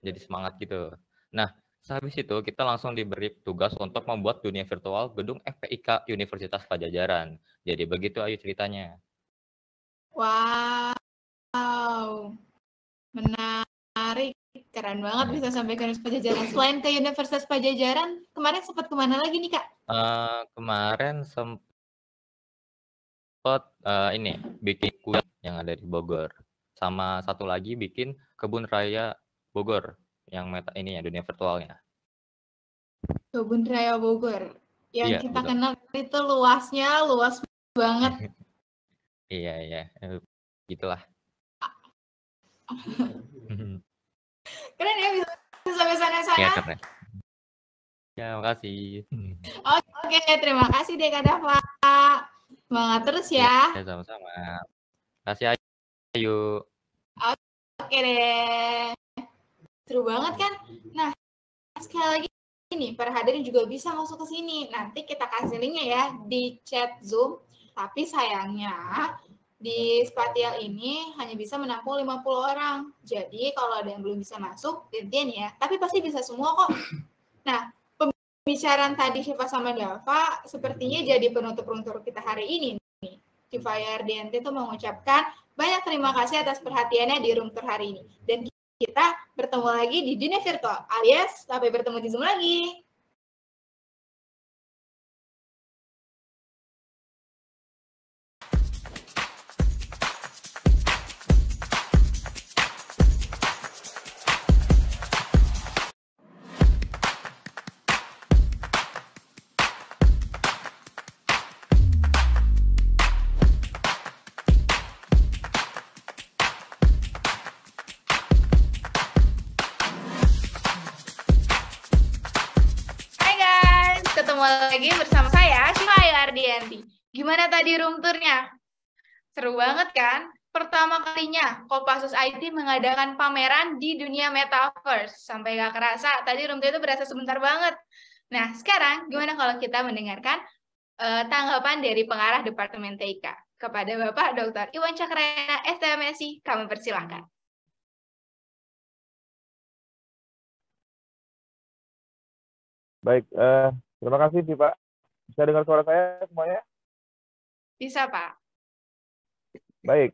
jadi semangat gitu. Nah, sehabis itu kita langsung diberi tugas untuk membuat dunia virtual gedung FPIK Universitas Pajajaran. Jadi begitu ayo ceritanya. Wow. Menarik. Keren banget bisa sampai ke Universitas Pajajaran. Selain ke Universitas Pajajaran, kemarin sempat kemana lagi nih, Kak? Kemarin sempat ini bikin kuil yang ada di Bogor. Sama satu lagi bikin kebun raya Bogor yang ini ya dunia virtualnya. Kebun raya Bogor. Yang Iya, kita betul. kenal itu luas banget. Iya. Gitulah. Keren ya bisa sampai sana-sana. Ya, keren. Ya, makasih. Oke, terima kasih deh Kak Dava. Semangat terus ya. Ya, sama-sama. Kasih ayo. Oke deh. Seru banget kan? Nah, sekali lagi nih, para hadirin juga bisa masuk ke sini. Nanti kita kasih linknya ya di chat Zoom. Tapi sayangnya di Spatial ini hanya bisa menampung 50 orang. Jadi kalau ada yang belum bisa masuk, gantian ya. Tapi pasti bisa semua kok. Nah, pembicaraan tadi Syifa sama Dava sepertinya jadi penutup untuk kita hari ini nih. Syifa Yardianti itu mengucapkan banyak terima kasih atas perhatiannya di room tour hari ini. Dan kita bertemu lagi di dunia virtual, alias sampai bertemu di Zoom lagi. Lagi bersama saya, Syifa Yardianti. Gimana tadi room tour-nya? Seru banget kan? Pertama kalinya Kopassus IT mengadakan pameran di dunia metaverse. Sampai gak kerasa, tadi room tour itu berasa sebentar banget. Nah, sekarang gimana kalau kita mendengarkan tanggapan dari pengarah Departemen TIK kepada Bapak Dr. Iwan Cakrayana, STMSI, kami persilahkan. Baik, terima kasih sih Pak. Bisa dengar suara saya semuanya? Bisa Pak. Baik,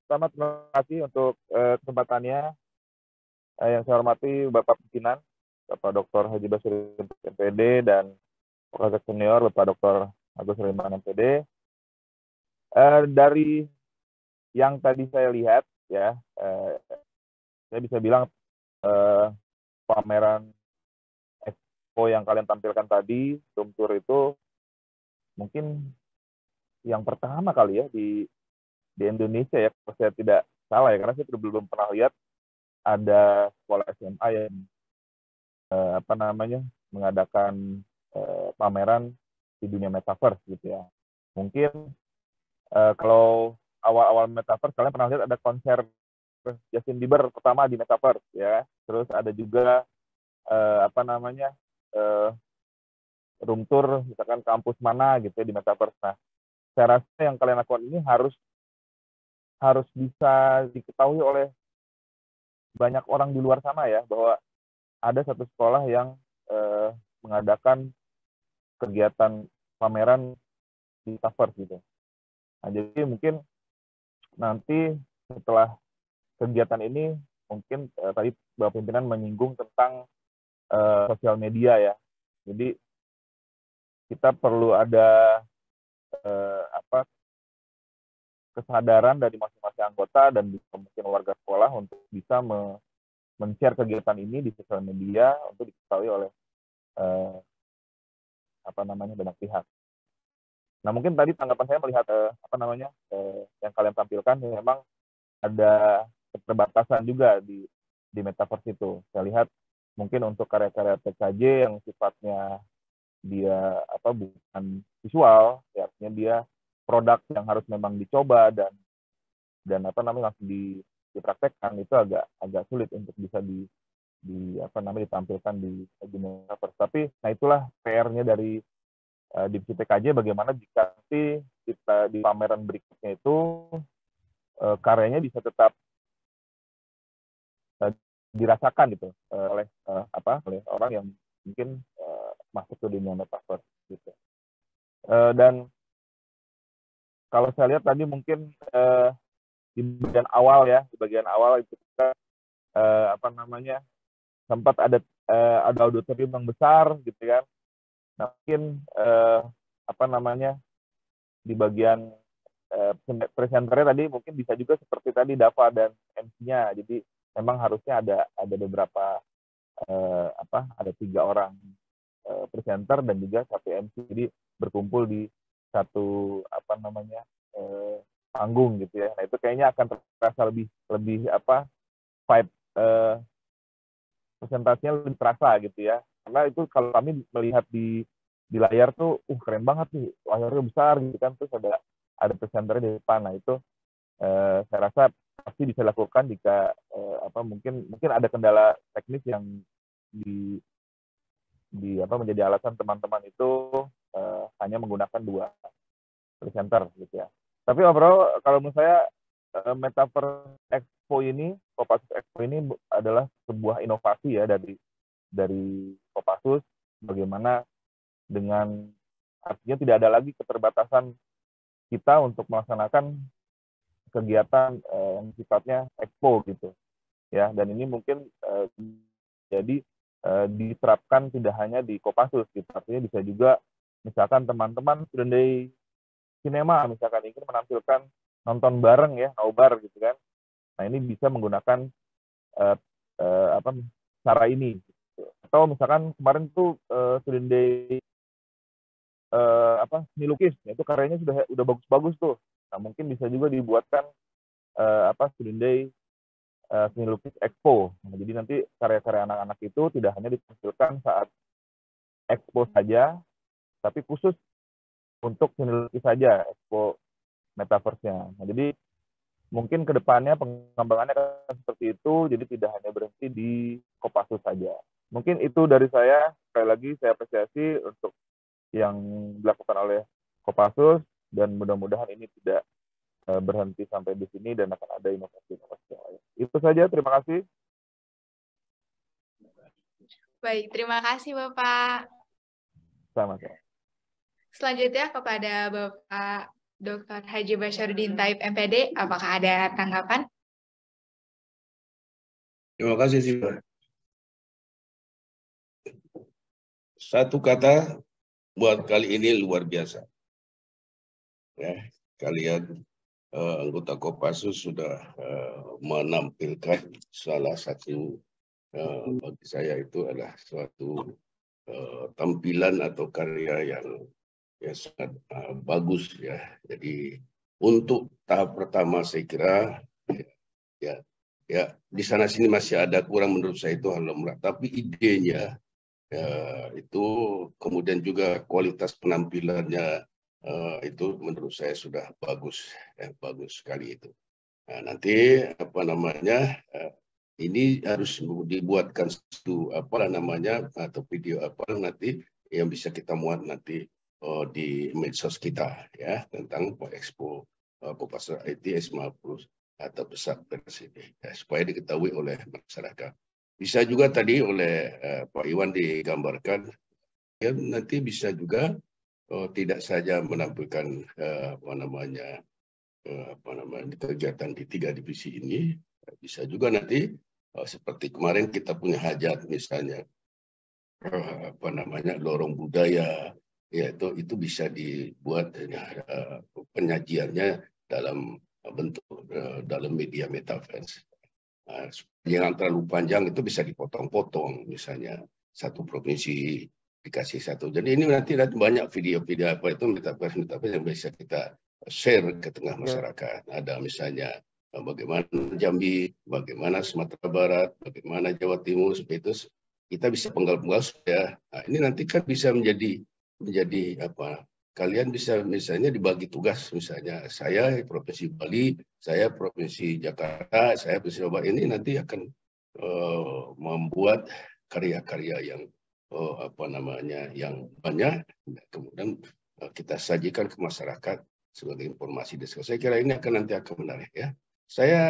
pertama terima kasih untuk kesempatannya. Yang saya hormati Bapak Pimpinan, Bapak Dr. Haji Basurin MPD dan Profesor Senior Bapak Dr. Agus Riman MPD. Dari yang tadi saya lihat ya, saya bisa bilang pameran yang kalian tampilkan tadi, room tour itu mungkin yang pertama kali ya di Indonesia ya, kalau saya tidak salah ya, karena saya belum pernah lihat ada sekolah SMA yang mengadakan pameran di dunia metaverse gitu ya. Mungkin kalau awal-awal metaverse kalian pernah lihat ada konser Justin Bieber pertama di metaverse ya, terus ada juga room tour misalkan kampus mana gitu ya di metaverse. Nah, saya rasa yang kalian lakukan ini harus bisa diketahui oleh banyak orang di luar sana ya, bahwa ada satu sekolah yang mengadakan kegiatan pameran di metaverse gitu. Nah, jadi mungkin nanti setelah kegiatan ini mungkin tadi Bapak Pimpinan menyinggung tentang sosial media ya. Jadi kita perlu ada kesadaran dari masing-masing anggota dan mungkin warga sekolah untuk bisa men-share kegiatan ini di sosial media untuk diketahui oleh banyak pihak. Nah, mungkin tadi tanggapan saya melihat yang kalian tampilkan memang ada keterbatasan juga di metaverse itu. Saya lihat mungkin untuk karya-karya TKJ yang sifatnya dia bukan visual, ya, artinya dia produk yang harus memang dicoba dan langsung dipraktekkan, itu agak sulit untuk bisa ditampilkan di metaverse. Tapi nah itulah PR-nya dari divisi TKJ, bagaimana jika nanti kita di pameran berikutnya itu karyanya bisa tetap dirasakan gitu oleh orang yang mungkin masuk ke dunia metaverse gitu. Dan kalau saya lihat tadi mungkin di bagian awal itu kita sempat ada auditorium yang besar gitu kan. Nah, mungkin di bagian presenternya tadi mungkin bisa juga seperti tadi Dava dan MC-nya. Jadi memang harusnya ada beberapa ada 3 orang presenter dan juga 1 MC. Jadi berkumpul di satu panggung gitu ya. Nah, itu kayaknya akan terasa lebih vibe presentasinya lebih terasa gitu ya. Karena itu kalau kami melihat di layar tuh keren banget nih, layarnya besar gitu kan, terus ada presenternya di depan. Nah, itu saya rasa pasti bisa dilakukan jika mungkin ada kendala teknis yang menjadi alasan teman-teman itu hanya menggunakan 2 presenter gitu ya. Tapi overall kalau menurut saya Metaverse Expo ini, Kopassus Expo ini adalah sebuah inovasi ya dari Kopassus, bagaimana dengan artinya tidak ada lagi keterbatasan kita untuk melaksanakan kegiatan yang sifatnya expo gitu ya. Dan ini mungkin jadi diterapkan tidak hanya di Kopassus gitu, artinya bisa juga misalkan teman-teman student day sinema misalkan ingin menampilkan nonton bareng ya, nobar gitu kan. Nah, ini bisa menggunakan cara ini gitu. Atau misalkan kemarin tuh student day seni lukis, itu karyanya udah bagus-bagus tuh. Nah, mungkin bisa juga dibuatkan student day seni lukis expo. Nah, jadi nanti karya-karya anak-anak itu tidak hanya ditampilkan saat expo saja, tapi khusus untuk seni lukis saja expo metaverse-nya. Nah, jadi mungkin kedepannya pengembangannya akan seperti itu, jadi tidak hanya berhenti di Kopassus saja. Mungkin itu dari saya. Sekali lagi saya apresiasi untuk yang dilakukan oleh Kopassus, dan mudah-mudahan ini tidak berhenti sampai di sini dan akan ada inovasi-inovasi yang lain. Itu saja, terima kasih. Baik, terima kasih Bapak. Sama-sama. Selanjutnya kepada Bapak Dr. Haji Basyarudin Taib MPD, apakah ada tanggapan? Terima kasih sih, Pak. Satu kata buat kali ini luar biasa. Ya, kalian anggota Kopassus sudah menampilkan salah satu bagi saya itu adalah suatu tampilan atau karya yang sangat bagus ya. Jadi untuk tahap pertama saya kira ya di sana sini masih ada kurang menurut saya itu alhamdulillah, tapi idenya itu kemudian juga kualitas penampilannya itu menurut saya sudah bagus ya, bagus sekali itu. Nah, nanti ini harus dibuatkan satu atau video nanti yang bisa kita muat nanti di medsos kita ya tentang Expo Kopassus IT SMA Plus atau besar ini ya, supaya diketahui oleh masyarakat. Bisa juga tadi oleh Pak Iwan digambarkan ya, nanti bisa juga tidak saja menampilkan kegiatan di 3 divisi ini, bisa juga nanti seperti kemarin kita punya hajat misalnya lorong budaya ya, itu bisa dibuat penyajiannya dalam bentuk dalam media metaverse. Yang terlalu panjang itu bisa dipotong-potong, misalnya satu provinsi dikasih satu. Jadi ini nanti banyak video-video metaverse yang bisa kita share ke tengah masyarakat. Ada misalnya bagaimana Jambi, bagaimana Sumatera Barat, bagaimana Jawa Timur, seperti itu kita bisa penggal-penggal supaya ini nanti kan bisa menjadi apa? Kalian bisa misalnya dibagi tugas, misalnya saya Provinsi Bali, saya Provinsi Jakarta, saya Provinsi Jawa Barat, ini nanti akan membuat karya-karya yang yang banyak, kemudian kita sajikan ke masyarakat sebagai informasi diskusi. Saya kira ini nanti akan menarik ya. Saya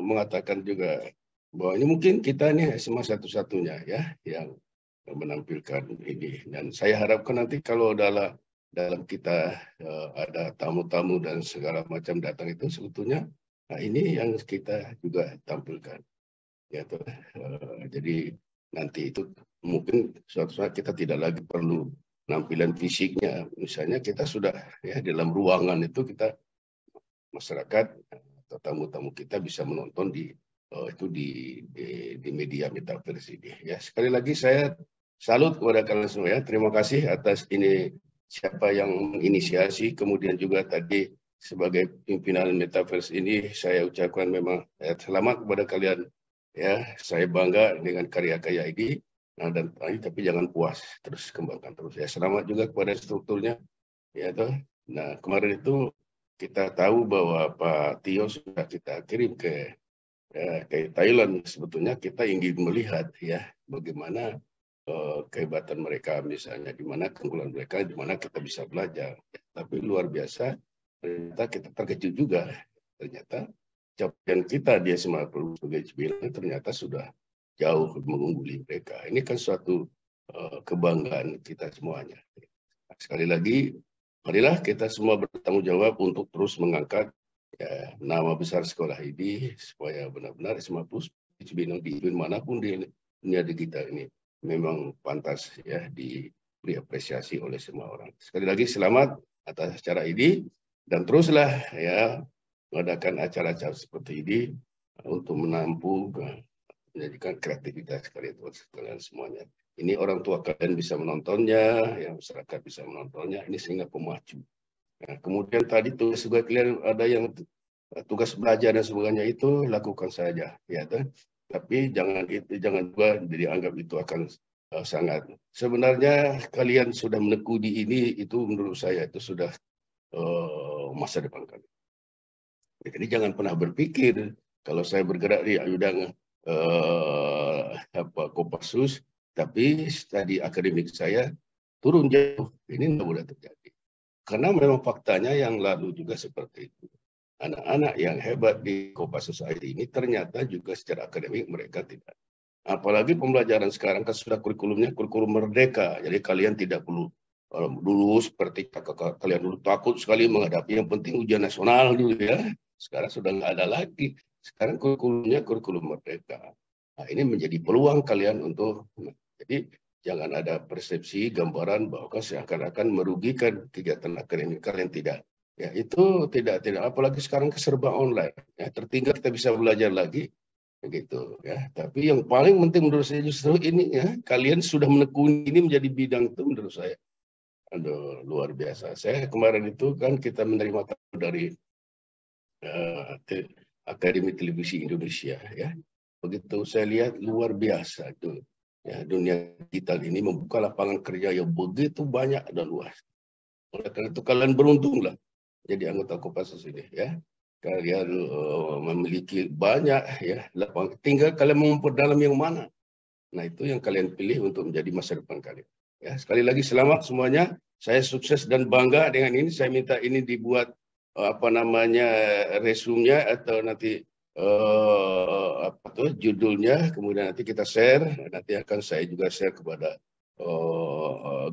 mengatakan juga bahwa ini mungkin kita nih SMA satu-satunya ya yang menampilkan ini, dan saya harapkan nanti kalau dalam kita ada tamu-tamu dan segala macam datang itu sebetulnya ini yang kita juga tampilkan ya tuh. Jadi nanti itu mungkin suatu saat kita tidak lagi perlu penampilan fisiknya, misalnya kita sudah ya dalam ruangan itu kita masyarakat atau tamu-tamu kita bisa menonton di media metaverse ini ya. Sekali lagi saya salut kepada kalian semua ya. Terima kasih atas ini siapa yang menginisiasi, kemudian juga tadi sebagai pimpinan metaverse ini saya ucapkan memang selamat kepada kalian ya. Saya bangga dengan karya-karya ini. Nah, dan tapi jangan puas, terus kembangkan terus ya. Selamat juga kepada strukturnya ya toh. Nah, kemarin itu kita tahu bahwa Pak Tio sudah kita kirim ke Thailand. Sebetulnya kita ingin melihat ya bagaimana kehebatan mereka, misalnya di mana keunggulan mereka, di mana kita bisa belajar. Tapi luar biasa, ternyata kita terkejut juga. Ternyata capaian kita di SMA sebagai bilang ternyata sudah jauh mengungguli mereka. Ini kan suatu kebanggaan kita semuanya. Sekali lagi, marilah kita semua bertanggung jawab untuk terus mengangkat nama besar sekolah ini supaya benar-benar SMA Plus Cibinong di manapun di dunia digital ini memang pantas ya diberi apresiasi oleh semua orang. Sekali lagi selamat atas acara ini dan teruslah ya mengadakan acara-acara seperti ini untuk menampung menjadikan kreativitas kalian semuanya. Ini orang tua kalian bisa menontonnya, yang masyarakat bisa menontonnya. Ini sehingga pemacu. Nah, kemudian tadi tugas kalian ada yang tugas belajar dan sebagainya itu lakukan saja, ya kan? Tapi jangan juga dianggap itu akan sangat. Sebenarnya kalian sudah menekuni ini, itu menurut saya itu sudah masa depan kalian. Jadi jangan pernah berpikir kalau saya bergerak di bidang Kopassus, tapi studi akademik saya turun jauh. Ini tidak boleh terjadi. Karena memang faktanya yang lalu juga seperti itu. Anak-anak yang hebat di Kopassus IT ini ternyata juga secara akademik mereka tidak. Apalagi pembelajaran sekarang kan sudah kurikulumnya kurikulum merdeka. Jadi kalian tidak perlu dulu seperti kalian dulu takut sekali menghadapi yang penting ujian nasional dulu ya. Sekarang sudah nggak ada lagi. Sekarang kurikulumnya kurikulum merdeka. Nah, ini menjadi peluang kalian untuk jadi jangan ada persepsi gambaran bahwa seakan-akan merugikan kegiatan akademik kalian, tidak. Ya, itu tidak apalagi sekarang serba online. Ya, tertinggal kita bisa belajar lagi begitu ya. Tapi yang paling penting menurut saya justru ini ya, kalian sudah menekuni ini menjadi bidang itu menurut saya. Aduh, luar biasa. Saya kemarin itu kan kita menerima tamu dari Akademi Televisi Indonesia ya. Begitu saya lihat luar biasa itu. Ya, dunia digital ini membuka lapangan kerja yang begitu banyak dan luas. Oleh karena itu kalian beruntunglah jadi anggota Kopassus ini ya. Kalian memiliki banyak ya lapangan. Tinggal kalian memperdalam yang mana. Nah, itu yang kalian pilih untuk menjadi masa depan kalian. Ya, sekali lagi selamat semuanya. Saya sukses dan bangga dengan ini. Saya minta ini dibuat resumnya atau nanti judulnya, kemudian nanti kita share. Nanti akan saya juga share kepada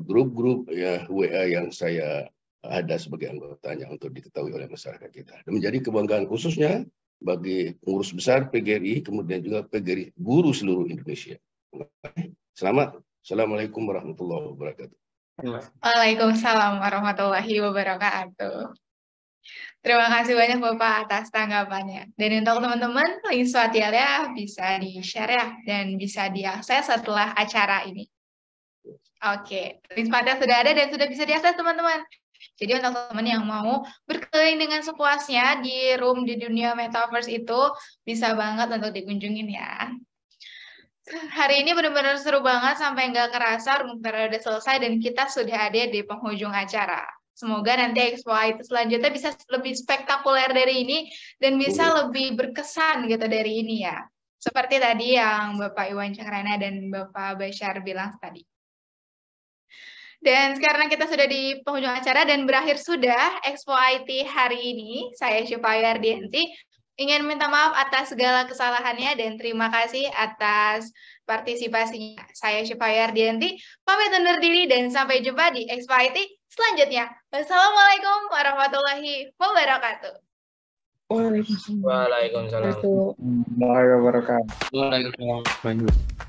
grup-grup ya WA yang saya ada sebagai anggotanya untuk diketahui oleh masyarakat kita. Dan menjadi kebanggaan khususnya bagi pengurus besar PGRI, kemudian juga PGRI guru seluruh Indonesia. Selamat. Assalamualaikum warahmatullahi wabarakatuh. Waalaikumsalam warahmatullahi wabarakatuh. Terima kasih banyak Bapak atas tanggapannya. Dan untuk teman-teman, link Swatialya bisa di-share ya, dan bisa diakses setelah acara ini. Oke, link Swatialya sudah ada dan sudah bisa diakses teman-teman. Jadi untuk teman-teman yang mau berkeliling dengan sepuasnya di room di dunia metaverse itu, bisa banget untuk dikunjungin ya. Hari ini benar-benar seru banget sampai nggak kerasa room tour udah selesai dan kita sudah ada di penghujung acara. Semoga nanti Expo IT selanjutnya bisa lebih spektakuler dari ini dan bisa lebih berkesan gitu dari ini ya. Seperti tadi yang Bapak Iwan Cakrana dan Bapak Bashar bilang tadi. Dan sekarang kita sudah di penghujung acara dan berakhir sudah Expo IT hari ini. Saya Syufaya Ardianti ingin minta maaf atas segala kesalahannya dan terima kasih atas partisipasinya. Saya Syufaya Ardianti, pamit undur diri dan sampai jumpa di Expo IT selanjutnya. Wassalamualaikum warahmatullahi wabarakatuh. Waalaikumsalam. Waalaikumsalam. Waalaikumsalam. Waalaikumsalam.